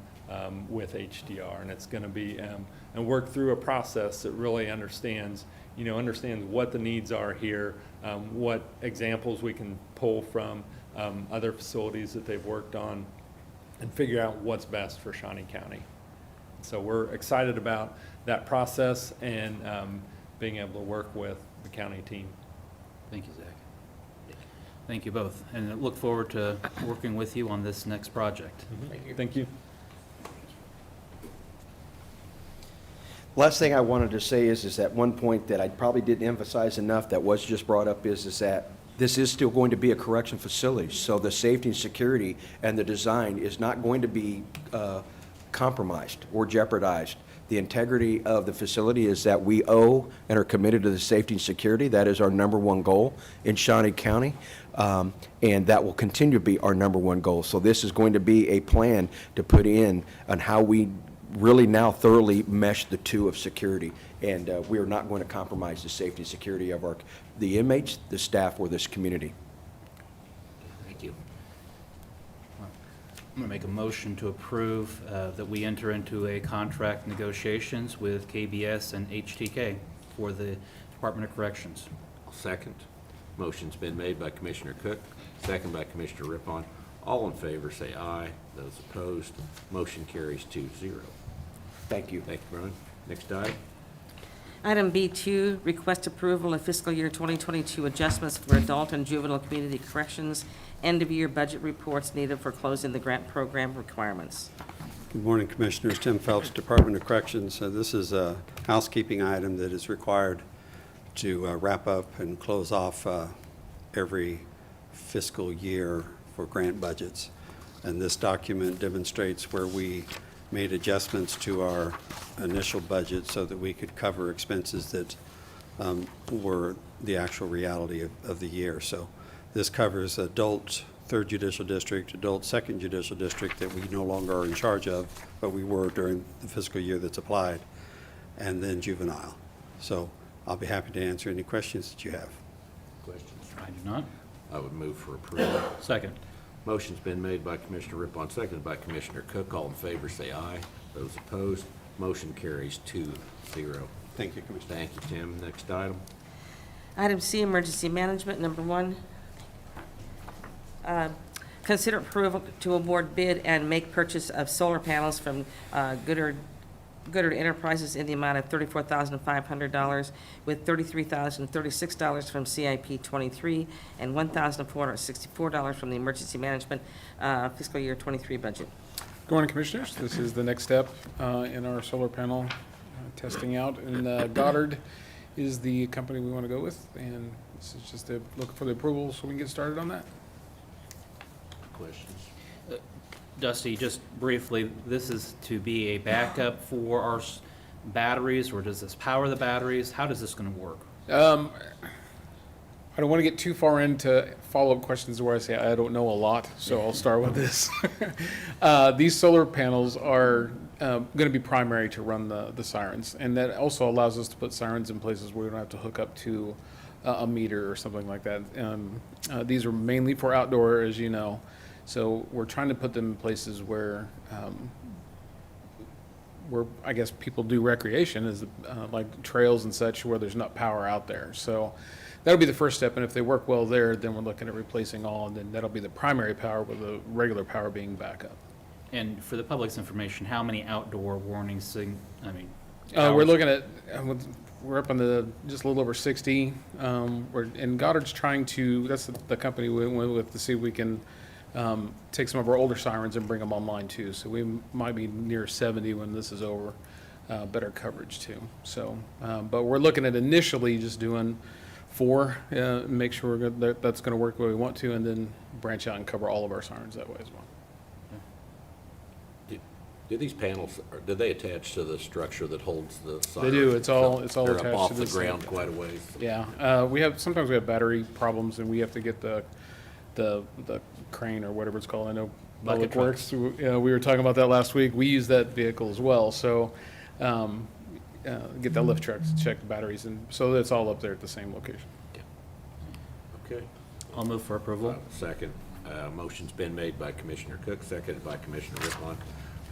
Speaker 10: with HDR. And it's going to be, and work through a process that really understands what the needs are here, what examples we can pull from other facilities that they've worked on, and figure out what's best for Shawnee County. So we're excited about that process and being able to work with the county team.
Speaker 4: Thank you, Zach. Thank you both, and I look forward to working with you on this next project.
Speaker 10: Thank you.
Speaker 8: Last thing I wanted to say is that one point that I probably didn't emphasize enough that was just brought up is that this is still going to be a correction facility. So the safety and security and the design is not going to be compromised or jeopardized. The integrity of the facility is that we owe and are committed to the safety and security. That is our #1 goal in Shawnee County, and that will continue to be our #1 goal. So this is going to be a plan to put in on how we really now thoroughly mesh the two of security, and we are not going to compromise the safety and security of the inmates, the staff, or this community.
Speaker 1: Thank you.
Speaker 4: I'm going to make a motion to approve that we enter into a contract negotiations with KBS and HTK for the Department of Corrections.
Speaker 1: I'll second. Motion's been made by Commissioner Cook, second by Commissioner Rippon. All in favor say aye. Those opposed, motion carries 2-0.
Speaker 8: Thank you.
Speaker 1: Thank you, Brian. Next item.
Speaker 3: Item B2, request approval of fiscal year 2022 adjustments for adult and juvenile community corrections, end-of-year budget reports needed for closing the grant program requirements.
Speaker 11: Good morning, Commissioners. Tim Phelps, Department of Corrections. This is a housekeeping item that is required to wrap up and close off every fiscal year for grant budgets. And this document demonstrates where we made adjustments to our initial budget so that we could cover expenses that were the actual reality of the year. So this covers adult 3rd Judicial District, adult 2nd Judicial District that we no longer are in charge of, but we were during the fiscal year that's applied, and then juvenile. So I'll be happy to answer any questions that you have.
Speaker 1: Questions?
Speaker 4: I do not.
Speaker 1: I would move for approval.
Speaker 4: Second.
Speaker 1: Motion's been made by Commissioner Rippon, seconded by Commissioner Cook. All in favor say aye. Those opposed, motion carries 2-0.
Speaker 11: Thank you, Commissioner.
Speaker 1: Thank you, Tim. Next item.
Speaker 3: Item C, emergency management, #1. Consider approval to award bid and make purchase of solar panels from Goodard Enterprises in the amount of $34,500, with $33,036 from CIP 23 and $1,464 from the emergency management fiscal year 23 budget.
Speaker 12: Good morning, Commissioners. This is the next step in our solar panel testing out. And Goddard is the company we want to go with. And this is just to look for the approval so we can get started on that.
Speaker 1: Questions?
Speaker 4: Dusty, just briefly, this is to be a backup for our batteries, or does this power the batteries? How does this going to work?
Speaker 12: I don't want to get too far into follow-up questions where I say I don't know a lot, so I'll start with this. These solar panels are going to be primary to run the sirens, and that also allows us to put sirens in places where we don't have to hook up to a meter or something like that. These are mainly for outdoor, as you know, so we're trying to put them in places where I guess people do recreation, is like trails and such, where there's not power out there. So that'll be the first step, and if they work well there, then we're looking at replacing all, and then that'll be the primary power, with the regular power being backup.
Speaker 4: And for the public's information, how many outdoor warnings,
Speaker 12: We're
Speaker 4: hours?
Speaker 12: looking at, we're up on just a little over 60. And Goddard's trying to, that's the company we went with, to see if we can take some of our older sirens and bring them online too. So we might be near 70 when this is over. better coverage too. So, but we're looking at initially just doing 4, make sure that's going to work the way we want to, and then branch out and cover all of our sirens that way as well.
Speaker 1: Do these panels, do they attach to the structure that holds the siren?
Speaker 12: They do. It's all
Speaker 1: They're
Speaker 12: attached
Speaker 1: up
Speaker 12: to
Speaker 1: off the
Speaker 12: this thing.
Speaker 1: ground quite a ways.
Speaker 12: Yeah, sometimes we have battery problems, and we have to get the crane or whatever it's called. I know
Speaker 1: Bucket
Speaker 12: Public Works. We were talking about that last week. We use that vehicle as well. So get that lift truck to check the batteries, and so it's all up there at the same location.
Speaker 1: Okay.
Speaker 4: I'll move for approval.
Speaker 1: Second. Motion's been made by Commissioner Cook, seconded by Commissioner Rippon.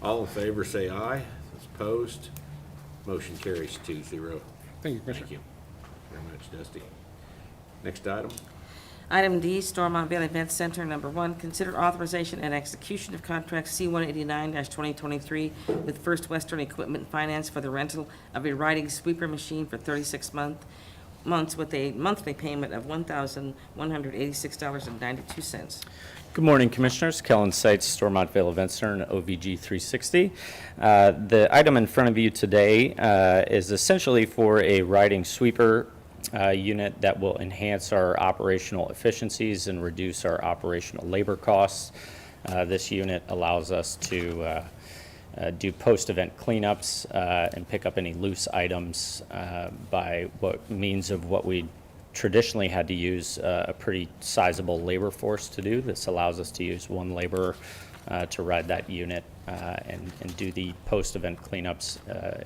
Speaker 1: All in favor, say aye. Those opposed, motion carries 2-0.
Speaker 12: Thank you, Commissioner.
Speaker 1: Thank you very much, Dusty. Next item.
Speaker 3: Item D, Stormont Valley Event Center, number 1, consider authorization and execution of contract C-189-2023 with First Western Equipment Finance for the rental of a riding sweeper machine for 36 months with a monthly payment of $1,186.92.
Speaker 13: Good morning, Commissioners. Kellen Seitz, Stormont Vale Event Center, and OVG 360. The item in front of you today is essentially for a riding sweeper unit that will enhance our operational efficiencies and reduce our operational labor costs. This unit allows us to do post-event cleanups and pick up any loose items by means of what we traditionally had to use a pretty sizable labor force to do. This allows us to use one laborer to ride that unit and do the post-event cleanups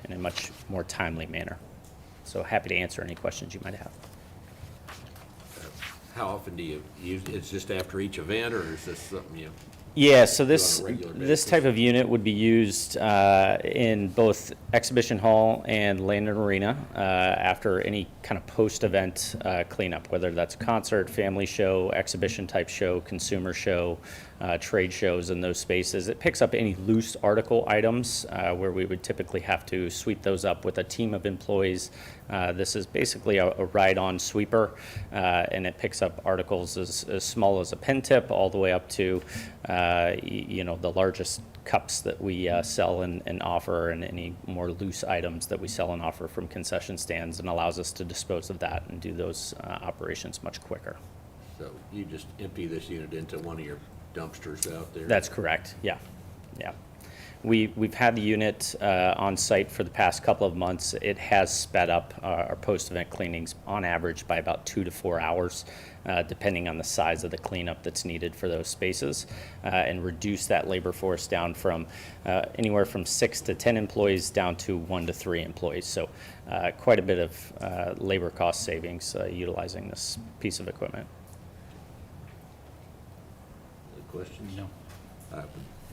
Speaker 13: in a much more timely manner. So happy to answer any questions you might have.
Speaker 1: How often do you use, it's just after each event, or is this something you?
Speaker 13: Yeah, so
Speaker 1: on
Speaker 13: this
Speaker 1: a regular
Speaker 13: this
Speaker 1: basis?
Speaker 13: type of unit would be used in both Exhibition Hall and Landon Arena after any kind of post-event cleanup, whether that's a concert, family show, exhibition type show, consumer show, trade shows in those spaces. It picks up any loose article items where we would typically have to sweep those up with a team of employees. This is basically a ride-on sweeper, and it picks up articles as small as a pen tip all the way up to the largest cups that we sell and offer, and any more loose items that we sell and offer from concession stands, and allows us to dispose of that and do those operations much quicker.
Speaker 1: So you just empty this unit into one of your dumpsters out there?
Speaker 13: That's correct, yeah. We've had the unit on site for the past couple of months. It has sped up our post-event cleanings on average by about 2 to 4 hours, depending on the size of the cleanup that's needed for those spaces, and reduce that labor force down from anywhere from 6 to 10 employees down to 1 to 3 employees. So quite a bit of labor cost savings utilizing this piece of equipment.
Speaker 1: Any questions?
Speaker 4: No.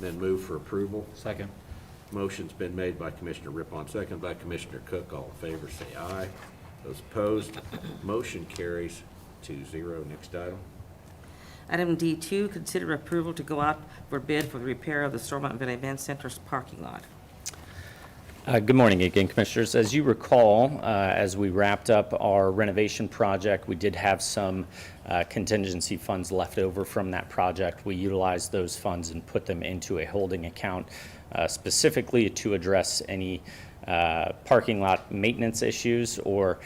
Speaker 1: Then move for approval.
Speaker 4: Second.
Speaker 1: Motion's been made by Commissioner Rippon, second by Commissioner Cook. All in favor, say aye. Those opposed, motion carries 2-0. Next item.
Speaker 3: Item D2, consider approval to go out for bid for the repair of the Stormont Valley Event Center's parking lot.
Speaker 13: Good morning again, Commissioners. As you recall, as we wrapped up our renovation project, we did have some contingency funds left over from that project. We utilized those funds and put them into a holding account specifically to address any parking lot maintenance issues or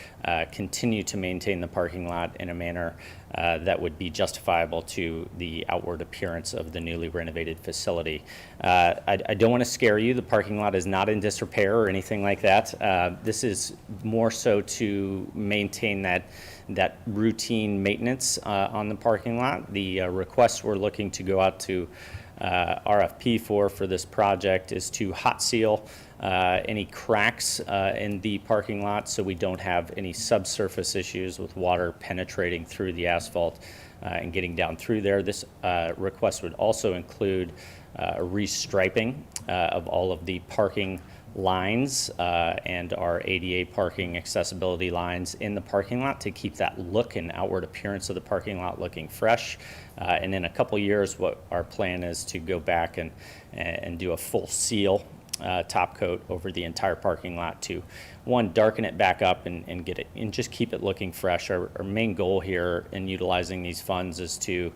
Speaker 13: continue to maintain the parking lot in a manner that would be justifiable to the outward appearance of the newly renovated facility. I don't want to scare you. The parking lot is not in disrepair or anything like that. This is more so to maintain that routine maintenance on the parking lot. The request we're looking to go out to RFP for this project is to hot seal any cracks in the parking lot so we don't have any subsurface issues with water penetrating through the asphalt and getting down through there. This request would also include restriping of all of the parking lines and our ADA parking accessibility lines in the parking lot to keep that look and outward appearance of the parking lot looking fresh. And in a couple years, what our plan is to go back and do a full seal top coat over the entire parking lot to, one, darken it back up and get it and just keep it looking fresh. Our main goal here in utilizing these funds is to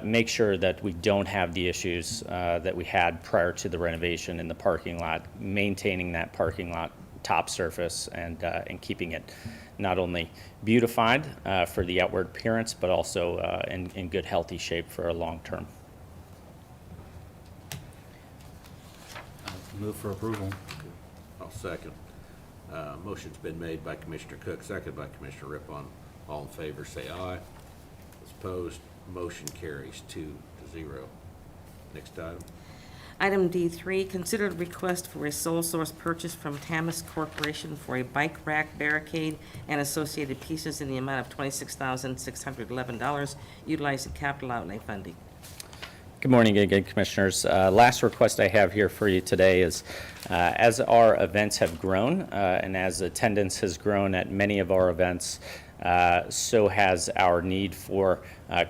Speaker 13: make sure that we don't have the issues that we had prior to the renovation in the parking lot, maintaining that parking lot top surface and keeping it not only beautified for the outward appearance, but also in good, healthy shape for a long term.
Speaker 4: Move for approval.
Speaker 1: I'll second. Motion's been made by Commissioner Cook, seconded by Commissioner Rippon. All in favor, say aye. Those opposed, motion carries 2-0. Next item.
Speaker 3: Item D3, consider the request for a sole source purchase from Tamas Corporation for a bike rack barricade and associated pieces in the amount of $26,611, utilizing capital outlay funding.
Speaker 13: Good morning again, Commissioners. Last request I have here for you today is, as our events have grown and as attendance has grown at many of our events, so has our need for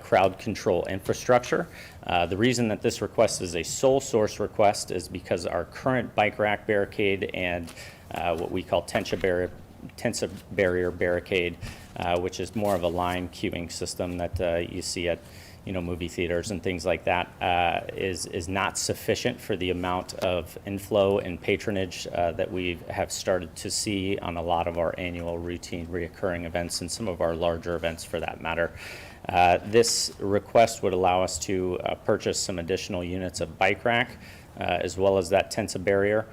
Speaker 13: crowd control infrastructure. The reason that this request is a sole source request is because our current bike rack barricade and what we call tension barrier barricade, which is more of a line queuing system that you see at movie theaters and things like that, is not sufficient for the amount of inflow and patronage that we have started to see on a lot of our annual routine reoccurring events and some of our larger events for that matter. This request would allow us to purchase some additional units of bike rack as well as that tensa barrier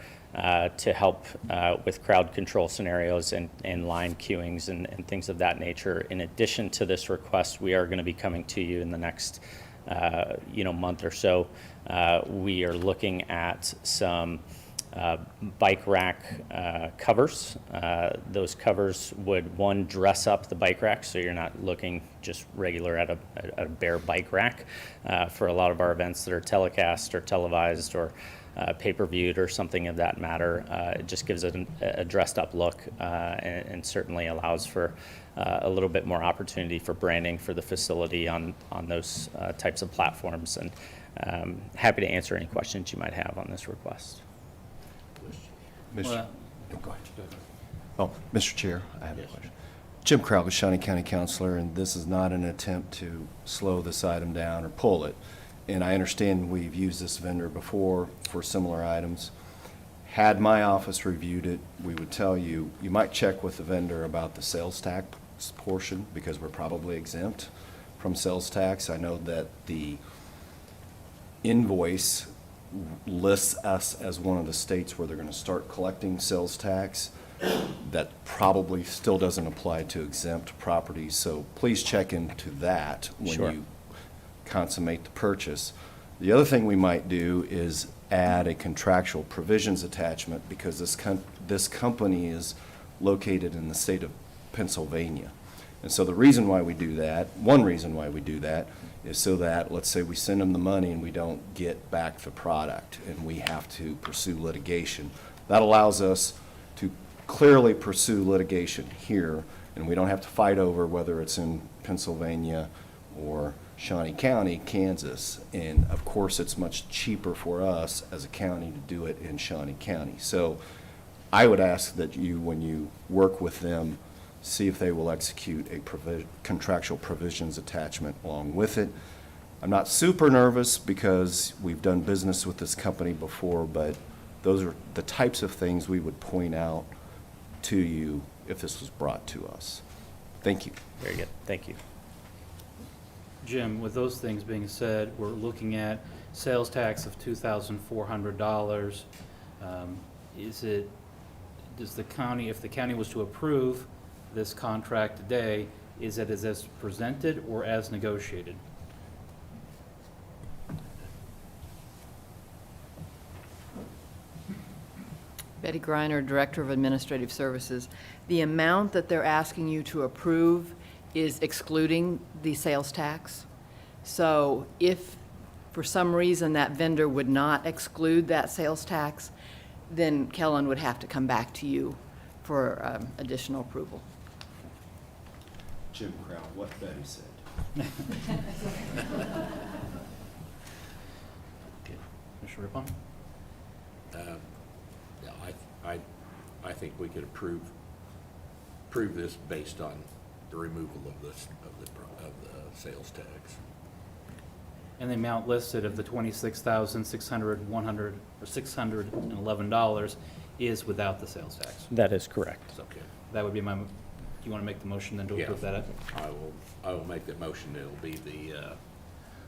Speaker 13: to help with crowd control scenarios and line queuings and things of that nature. In addition to this request, we are going to be coming to you in the next month or so. We are looking at some bike rack covers. Those covers would, one, dress up the bike rack so you're not looking just regular at a bare bike rack. For a lot of our events that are telecast or televised or pay-per-viewed or something of that matter, it just gives it a dressed-up look and certainly allows for a little bit more opportunity for branding for the facility on those types of platforms. And happy to answer any questions you might have on this request.
Speaker 7: Go ahead. Oh, Mr. Chair, I have a question. Jim Crowley, Shawnee County Councilor, and this is not an attempt to slow this item down or pull it. And I understand we've used this vendor before for similar items. Had my office reviewed it, we would tell you, you might check with the vendor about the sales tax portion because we're probably exempt from sales tax. I know that the invoice lists us as one of the states where they're going to start collecting sales tax. That probably still doesn't apply to exempt properties, so please check into that when
Speaker 13: Sure.
Speaker 7: you consummate the purchase. The other thing we might do is add a contractual provisions attachment because this company is located in the state of Pennsylvania. And so the reason why we do that, one reason why we do that, is so that, let's say we send them the money and we don't get back the product and we have to pursue litigation. That allows us to clearly pursue litigation here, and we don't have to fight over whether it's in Pennsylvania or Shawnee County, Kansas. And of course, it's much cheaper for us as a county to do it in Shawnee County. So I would ask that you, when you work with them, see if they will execute a contractual provisions attachment along with it. I'm not super nervous because we've done business with this company before, but those are the types of things we would point out to you if this was brought to us. Thank you.
Speaker 13: Very good. Thank you.
Speaker 4: Jim, with those things being said, we're looking at sales tax of $2,400. Does the county, if the county was to approve this contract today, is it as presented or as negotiated?
Speaker 14: Betty Greiner, Director of Administrative Services. The amount that they're asking you to approve is excluding the sales tax. So if for some reason that vendor would not exclude that sales tax, then Kellen would have to come back to you for additional approval.
Speaker 7: Jim Crow, what Betty said.
Speaker 4: Mr. Rippon?
Speaker 1: Yeah, I think we could approve this based on the removal of the sales tax.
Speaker 4: And the amount listed of the $26,611, is without the sales tax.
Speaker 13: That is correct.
Speaker 1: Okay.
Speaker 4: That would be my, do you want to make the motion then to approve that?
Speaker 1: I will make that motion. It'll be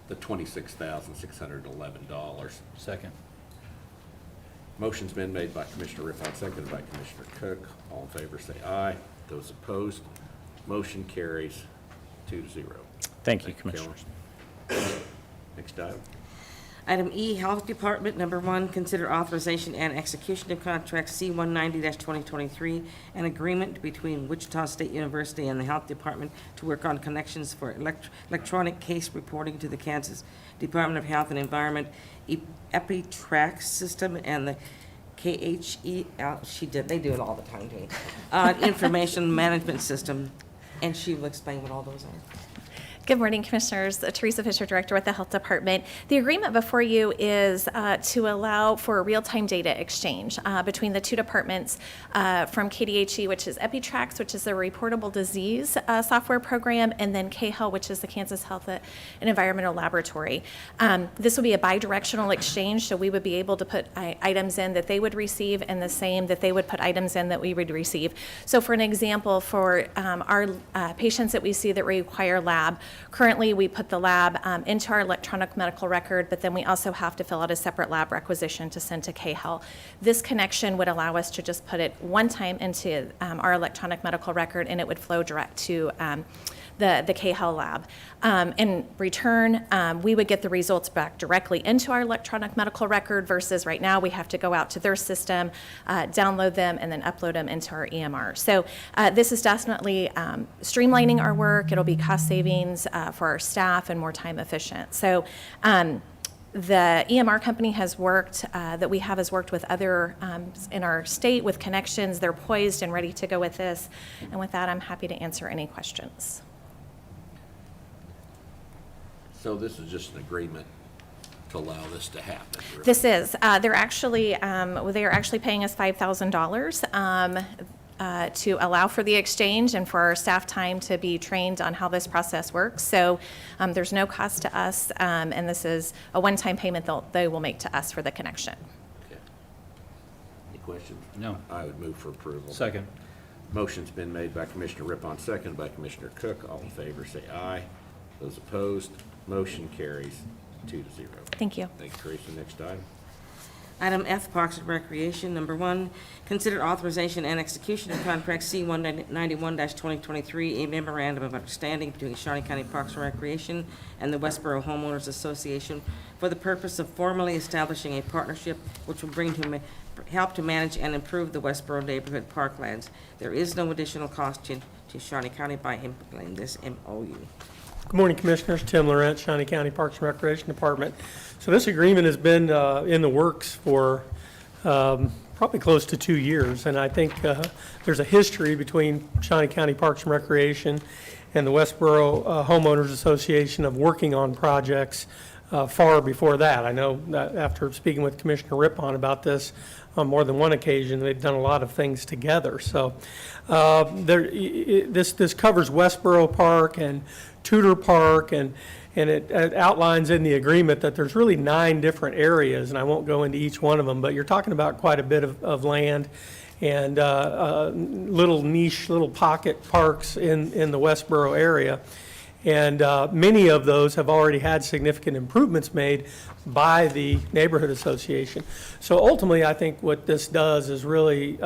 Speaker 1: the $26,611.
Speaker 4: Second.
Speaker 1: Motion's been made by Commissioner Rippon, seconded by Commissioner Cook. All in favor say aye. Those opposed, motion carries 2-0.
Speaker 13: Thank you,
Speaker 1: Carolyn.
Speaker 13: Commissioners.
Speaker 1: Next item.
Speaker 3: Item E, Health Department, number 1, consider authorization and execution of contract C-190-2023, an agreement between Wichita State University and the Health Department to work on connections for electronic case reporting to the Kansas Department of Health and Environment EpiTrack system and the KHE, they do it all the time to me, information management system, and she will explain what all those are.
Speaker 15: Good morning, Commissioners. Teresa Fisher, Director with the Health Department. The agreement before you is to allow for a real-time data exchange between the two departments from KDHE, which is EpiTrax, which is the reportable disease software program, and then KHEL, which is the Kansas Health and Environmental Laboratory. This will be a bi-directional exchange, so we would be able to put items in that they would receive and the same that they would put items in that we would receive. So for an example, for our patients that we see that require lab, currently, we put the lab into our electronic medical record, but then we also have to fill out a separate lab requisition to send to KHEL. This connection would allow us to just put it one time into our electronic medical record, and it would flow direct to the KHEL lab. In return, we would get the results back directly into our electronic medical record versus right now we have to go out to their system, download them, and then upload them into our EMR. So this is definitely streamlining our work. It'll be cost savings for our staff and more time efficient. So the EMR company has worked, that we have has worked with other in our state with connections. They're poised and ready to go with this. And with that, I'm happy to answer any questions.
Speaker 1: So this is just an agreement to allow this to happen?
Speaker 15: This is. They're actually paying us $5,000 to allow for the exchange and for our staff time to be trained on how this process works. So there's no cost to us, and this is a one-time payment they will make to us for the connection.
Speaker 1: Okay. Any questions?
Speaker 4: No.
Speaker 1: I would move for approval.
Speaker 4: Second.
Speaker 1: Motion's been made by Commissioner Rippon, seconded by Commissioner Cook. All in favor say aye. Those opposed, motion carries 2-0.
Speaker 15: Thank you.
Speaker 1: Thanks, Teresa. Next item.
Speaker 3: Item F, Parks and Recreation, number 1, consider authorization and execution of contract C-191-2023, a memorandum of understanding between Shawnee County Parks and Recreation and the Westboro Homeowners Association for the purpose of formally establishing a partnership which will help to manage and improve the Westboro neighborhood parklands. There is no additional cost to Shawnee County by implementing this MOU.
Speaker 16: Good morning, Commissioners. Tim Laurent, Shawnee County Parks and Recreation Department. So this agreement has been in the works for probably close to 2 years, and I think there's a history between Shawnee County Parks and Recreation and the Westboro Homeowners Association of working on projects far before that. I know that after speaking with Commissioner Rippon about this on more than one occasion, they've done a lot of things together. So this covers Westboro Park and Tudor Park, and it outlines in the agreement that there's really 9 different areas, and I won't go into each one of them, but you're talking about quite a bit of land and little niche, little pocket parks in the Westboro area. And many of those have already had significant improvements made by the neighborhood association. So ultimately, I think what this does is really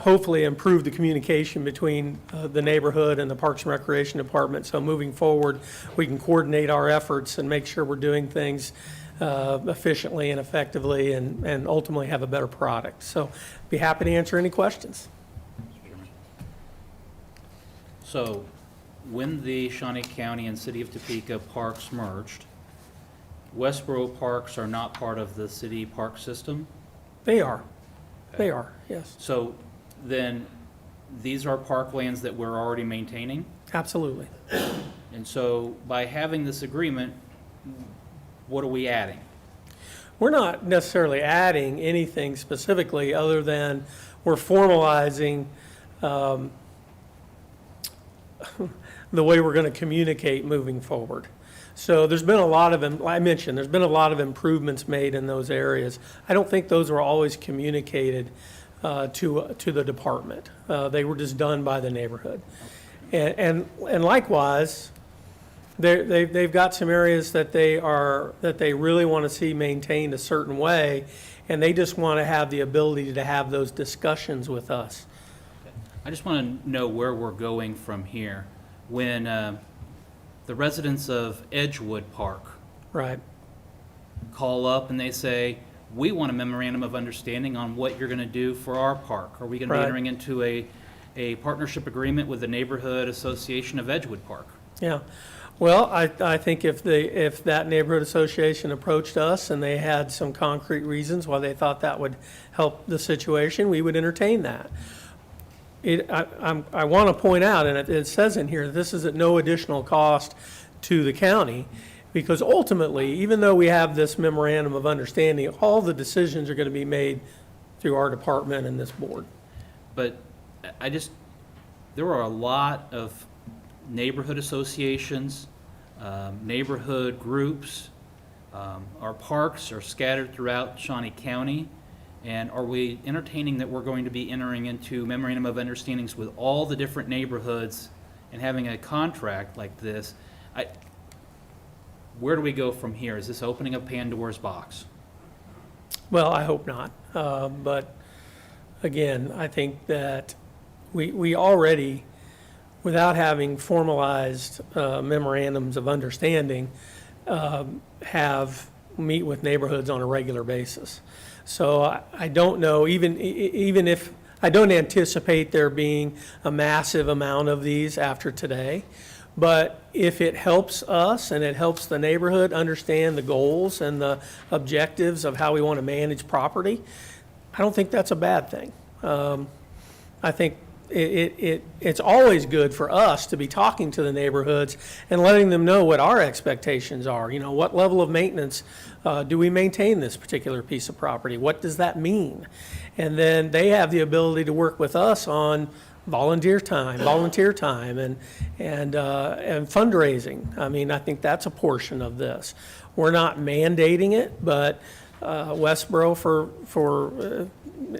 Speaker 16: hopefully improve the communication between the neighborhood and the Parks and Recreation Department. So moving forward, we can coordinate our efforts and make sure we're doing things efficiently and effectively and ultimately have a better product. So be happy to answer any questions.
Speaker 4: So when the Shawnee County and City of Topeka parks merged, Westboro parks are not part of the city park system?
Speaker 16: They are. They are, yes.
Speaker 4: So then these are parklands that we're already maintaining?
Speaker 16: Absolutely.
Speaker 4: And so by having this agreement, what are we adding?
Speaker 16: We're not necessarily adding anything specifically other than we're formalizing the way we're going to communicate moving forward. So there's been a lot of, I mentioned, there's been a lot of improvements made in those areas. I don't think those were always communicated to the department. They were just done by the neighborhood. And likewise, they've got some areas that they really want to see maintained a certain way, and they just want to have the ability to have those discussions with us.
Speaker 4: I just want to know where we're going from here. When the residents of Edgewood Park
Speaker 16: Right.
Speaker 4: call up and they say, we want a memorandum of understanding on what you're going to do for our park. Are we going to be
Speaker 16: Right.
Speaker 4: entering into a partnership agreement with the Neighborhood Association of Edgewood Park?
Speaker 16: Yeah. Well, I think if that neighborhood association approached us and they had some concrete reasons why they thought that would help the situation, we would entertain that. I want to point out, and it says in here, this is at no additional cost to the county, because ultimately, even though we have this memorandum of understanding, all the decisions are going to be made through our department and this board.
Speaker 4: But there are a lot of neighborhood associations, neighborhood groups. Our parks are scattered throughout Shawnee County. And are we entertaining that we're going to be entering into memorandum of understandings with all the different neighborhoods and having a contract like this? Where do we go from here? Is this opening a Pandora's box?
Speaker 16: Well, I hope not. But again, I think that we already, without having formalized memorandums of understanding, meet with neighborhoods on a regular basis. So I don't know, even if, I don't anticipate there being a massive amount of these after today. But if it helps us and it helps the neighborhood understand the goals and the objectives of how we want to manage property, I don't think that's a bad thing. I think it's always good for us to be talking to the neighborhoods and letting them know what our expectations are. You know, what level of maintenance do we maintain this particular piece of property? What does that mean? And then they have the ability to work with us on volunteer time, and fundraising. I mean, I think that's a portion of this. We're not mandating it, but Westboro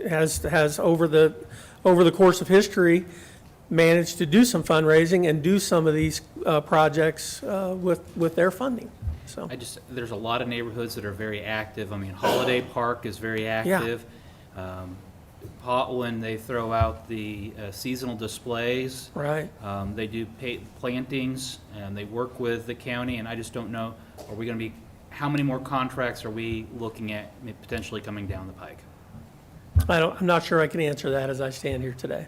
Speaker 16: has over the course of history managed to do some fundraising and do some of these projects with their funding. So
Speaker 4: there's a lot of neighborhoods that are very active. I mean, Holiday Park is very active. When they throw out the seasonal displays.
Speaker 16: Right.
Speaker 4: They do plantings, and they work with the county, and I just don't know, how many more contracts are we looking at potentially coming down the pike?
Speaker 16: I'm not sure I can answer that as I stand here today.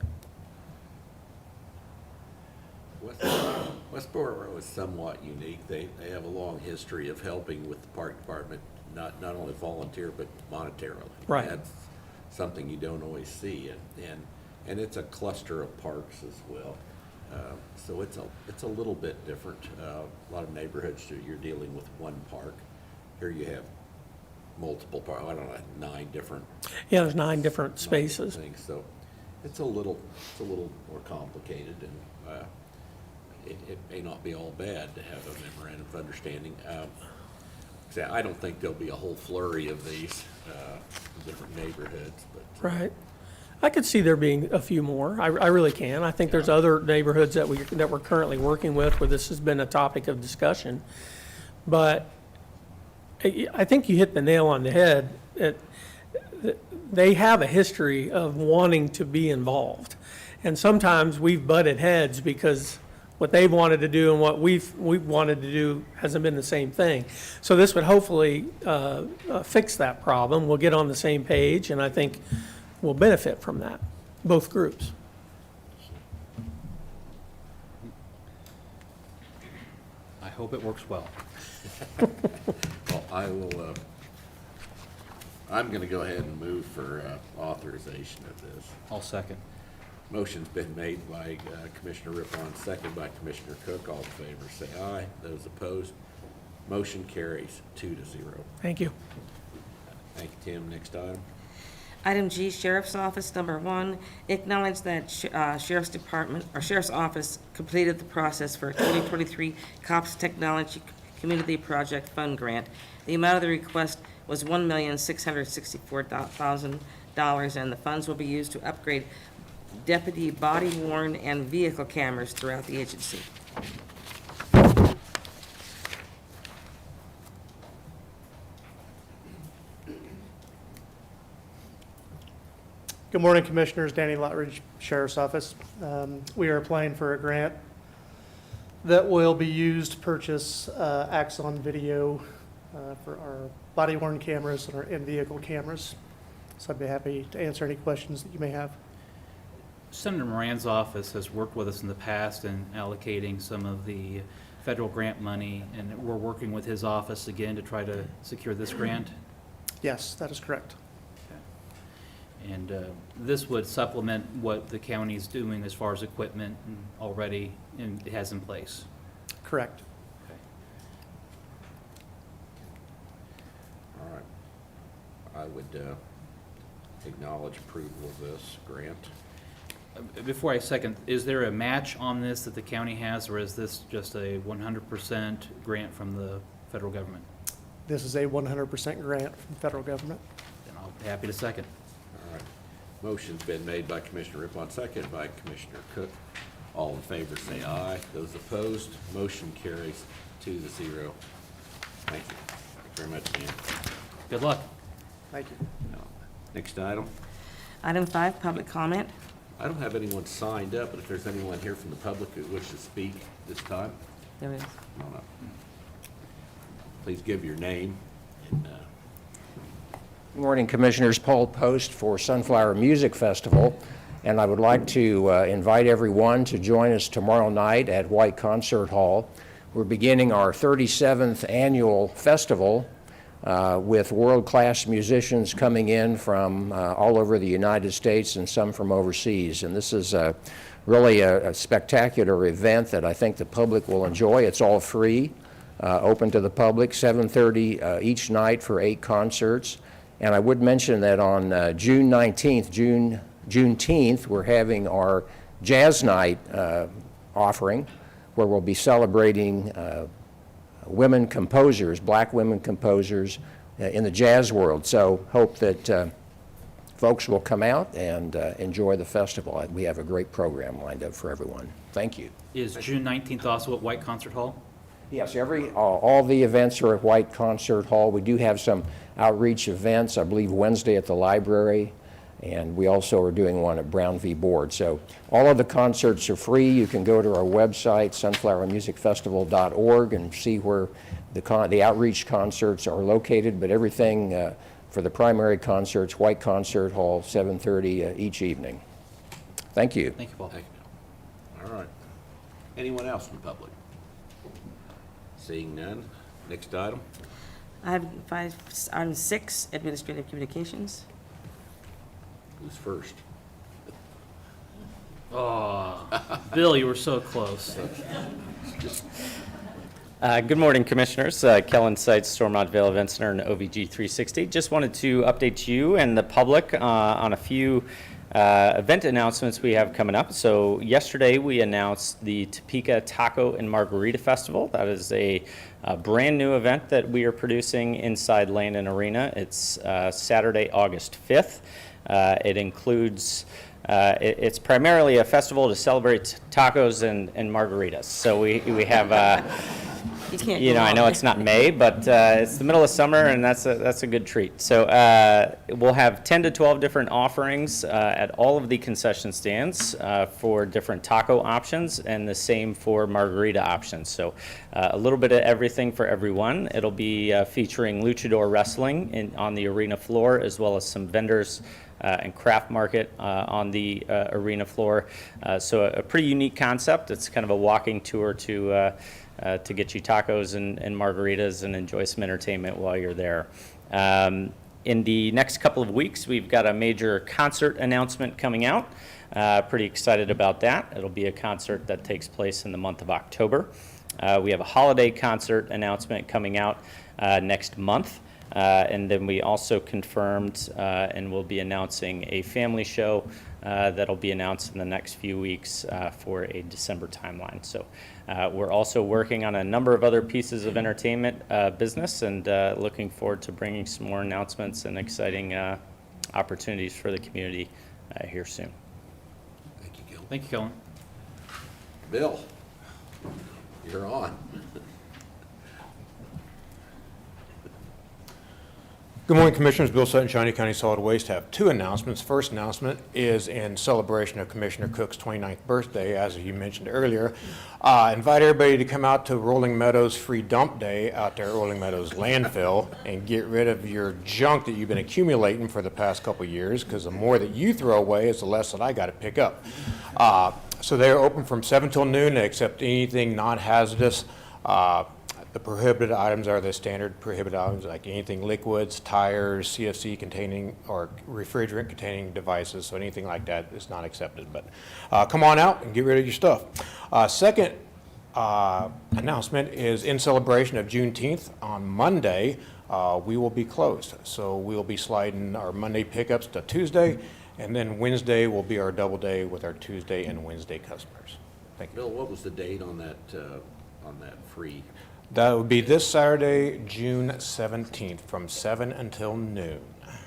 Speaker 1: Westboro is somewhat unique. They have a long history of helping with the park department, not only volunteer, but monetarily.
Speaker 16: Right.
Speaker 1: That's something you don't always see, and it's a cluster of parks as well. So it's a little bit different. A lot of neighborhoods, you're dealing with one park. Here you have multiple parks. I don't know, 9 different.
Speaker 16: Yeah, there's 9 different spaces.
Speaker 1: Things. So it's a little more complicated, and it may not be all bad to have a memorandum of understanding. I don't think there'll be a whole flurry of these different neighborhoods, but
Speaker 16: Right. I could see there being a few more. I really can. I think there's other neighborhoods that we're currently working with where this has been a topic of discussion. But I think you hit the nail on the head. They have a history of wanting to be involved. And sometimes we've butted heads because what they've wanted to do and what we've wanted to do hasn't been the same thing. So this would hopefully fix that problem. We'll get on the same page, and I think we'll benefit from that, both groups.
Speaker 4: I hope it works well.
Speaker 1: well, I will. I'm going to go ahead and move for authorization of this.
Speaker 4: I'll second.
Speaker 1: Motion's been made by Commissioner Rippon, second by Commissioner Cook. All in favor say aye. Those opposed, motion carries 2-0.
Speaker 16: Thank you.
Speaker 1: Thank you, Tim. Next item.
Speaker 3: Item G, Sheriff's Office, number 1, acknowledge that Sheriff's Department or Sheriff's Office completed the process for 2023 COPS Technology Community Project Fund Grant. The amount of the request was $1,664,000, and the funds will be used to upgrade deputy body-worn and vehicle cameras throughout the agency.
Speaker 17: Good morning, Commissioners. Danny Lutridge, Sheriff's Office. We are applying for a grant that will be used to purchase Axon video for our body-worn cameras and our in-vehicle cameras. So I'd be happy to answer any questions that you may have.
Speaker 4: Senator Moran's office has worked with us in the past in allocating some of the federal grant money, and we're working with his office again to try to secure this grant.
Speaker 17: Yes, that is correct.
Speaker 4: And this would supplement what the county is doing as far as equipment and already it has in place.
Speaker 17: Correct.
Speaker 4: Okay.
Speaker 1: All right. I would acknowledge approval of this grant.
Speaker 4: Before I second, is there a match on this that the county has, or is this just a 100% grant from the federal government?
Speaker 17: This is a 100% grant from the federal government.
Speaker 4: Then I'll be happy to second.
Speaker 1: All right. Motion's been made by Commissioner Rippon, seconded by Commissioner Cook. All in favor say aye. Those opposed, motion carries 2-0. Thank you. Thank you very much, Dan.
Speaker 4: Good luck.
Speaker 17: Thank you.
Speaker 1: Next item.
Speaker 3: Item 5, public comment.
Speaker 1: I don't have anyone signed up, but if there's anyone here from the public who wishes to speak this time,
Speaker 3: There is.
Speaker 1: come on up. Please give your name and
Speaker 18: Good morning, Commissioners. Paul Post for Sunflower Music Festival, and I would like to invite everyone to join us tomorrow night at White Concert Hall. We're beginning our 37th annual festival with world-class musicians coming in from all over the United States and some from overseas. And this is really a spectacular event that I think the public will enjoy. It's all free, open to the public, 7:30 each night for 8 concerts. And I would mention that on June 19th, Juneteenth, we're having our Jazz Night offering, where we'll be celebrating women composers, black women composers in the jazz world. So hope that folks will come out and enjoy the festival. We have a great program lined up for everyone. Thank you.
Speaker 4: Is June 19th also at White Concert Hall?
Speaker 18: Yes, all the events are at White Concert Hall. We do have some outreach events, I believe Wednesday at the library, and we also are doing one at Brown v. Board. So all of the concerts are free. You can go to our website, sunflowermusicfestival.org, and see where the outreach concerts are located, but everything for the primary concerts, White Concert Hall, 7:30 each evening. Thank you.
Speaker 4: Thank you, Paul.
Speaker 1: Thank you. All right. Anyone else from the public? Seeing none. Next item.
Speaker 3: Item 6, administrative communications.
Speaker 1: Who's first?
Speaker 4: Oh, Bill, you were so close.
Speaker 13: Good morning, Commissioners. Kellen Seitz, Stormont Vale Event Center and OVG 360. Just wanted to update you and the public on a few event announcements we have coming up. So yesterday we announced the Topeka Taco and Margarita Festival. That is a brand new event that we are producing inside Landon Arena. It's Saturday, August 5th. It includes it's primarily a festival to celebrate tacos and margaritas. So we have I know it's not May, but it's the middle of summer, and that's a good treat. So we'll have 10 to 12 different offerings at all of the concession stands for different taco options, and the same for margarita options. So a little bit of everything for everyone. It'll be featuring luchador wrestling on the arena floor, as well as some vendors and craft market on the arena floor. So a pretty unique concept. It's kind of a walking tour to get you tacos and margaritas and enjoy some entertainment while you're there. In the next couple of weeks, we've got a major concert announcement coming out. Pretty excited about that. It'll be a concert that takes place in the month of October. We have a holiday concert announcement coming out next month. And then we also confirmed and will be announcing a family show that'll be announced in the next few weeks for a December timeline. So we're also working on a number of other pieces of entertainment business, and looking forward to bringing some more announcements and exciting opportunities for the community here soon.
Speaker 1: Thank you, Gil.
Speaker 4: Thank you, Kellen.
Speaker 1: Bill, you're on.
Speaker 19: Good morning, Commissioners. Bill Sutton, Shawnee County Solid Waste. Have two announcements. First announcement is in celebration of Commissioner Cook's 29th birthday, as you mentioned earlier. Invite everybody to come out to Rolling Meadows Free Dump Day out there at Rolling Meadows Landfill and get rid of your junk that you've been accumulating for the past couple of years, because the more that you throw away is the less that I got to pick up. So they're open from 7 till noon. They accept anything non-hazardous. The prohibited items are the standard prohibited items, like anything liquids, tires, CFC containing, or refrigerant containing devices, so anything like that is not accepted. But come on out and get rid of your stuff. Second announcement is in celebration of Juneteenth. On Monday, we will be closed. So we will be sliding our Monday pickups to Tuesday, and then Wednesday will be our double day with our Tuesday and Wednesday customers. Thank you.
Speaker 1: Bill, what was the date on that free?
Speaker 19: That would be this Saturday, June 17th, from 7 until noon.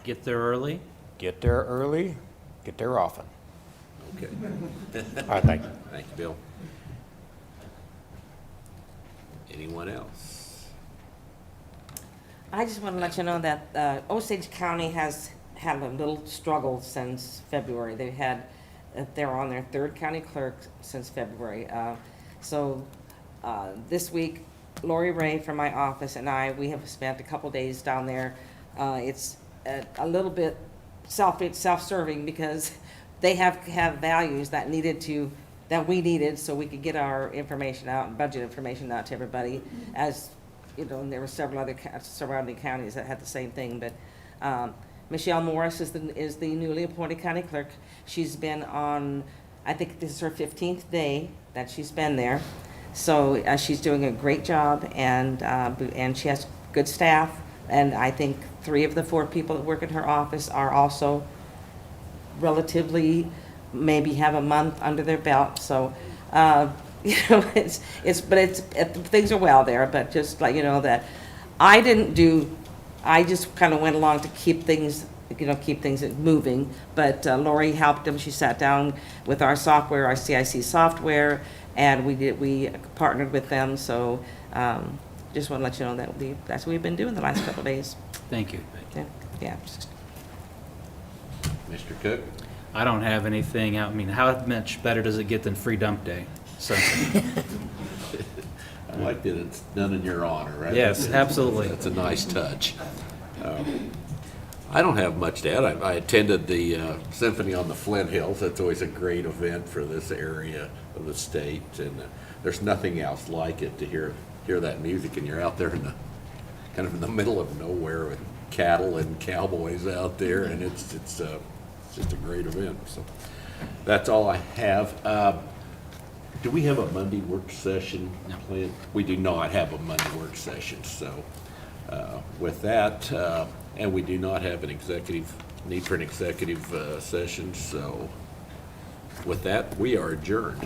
Speaker 4: Get there early.
Speaker 19: Get there early, get there often.
Speaker 1: Okay.
Speaker 19: All right, thank you.
Speaker 1: Thank you, Bill. Anyone else?
Speaker 3: I just want to let you know that Osage County has had a little struggle since February. They're on their third county clerk since February. This week, Lori Ray from my office and we have spent a couple days down there. It's a little bit self-serving because they have values that we needed so we could get our information out and budget information out to everybody. As you know, and there were several other surrounding counties that had the same thing. But Michelle Morris is the newly appointed county clerk. She's been on, I think this is her 15th day that she's been there. So she's doing a great job, and she has good staff. And I think 3 of the 4 people that work in her office are also relatively, maybe have a month under their belt. So, things are well there. But just like, that I just kind of went along to keep things moving. But Lori helped them. She sat down with our software, our CIC software, and we partnered with them. So just want to let you know that's what we've been doing the last couple of days.
Speaker 4: Thank you.
Speaker 3: Yeah.
Speaker 1: Mr. Cook?
Speaker 4: I don't have anything. I mean, how much better does it get than free dump day? So.
Speaker 1: I like that it's done in your honor, right?
Speaker 4: Yes, absolutely.
Speaker 1: That's a nice touch. I don't have much to add. I attended the Symphony on the Flint Hills. That's always a great event for this area of the state, and there's nothing else like it to hear that music, and you're out there kind of in the middle of nowhere with cattle and cowboys out there, and it's just a great event. So that's all I have. Do we have a Monday work session planned? We do not have a Monday work session. So with that, and we do not have need for an executive session. So with that, we are adjourned.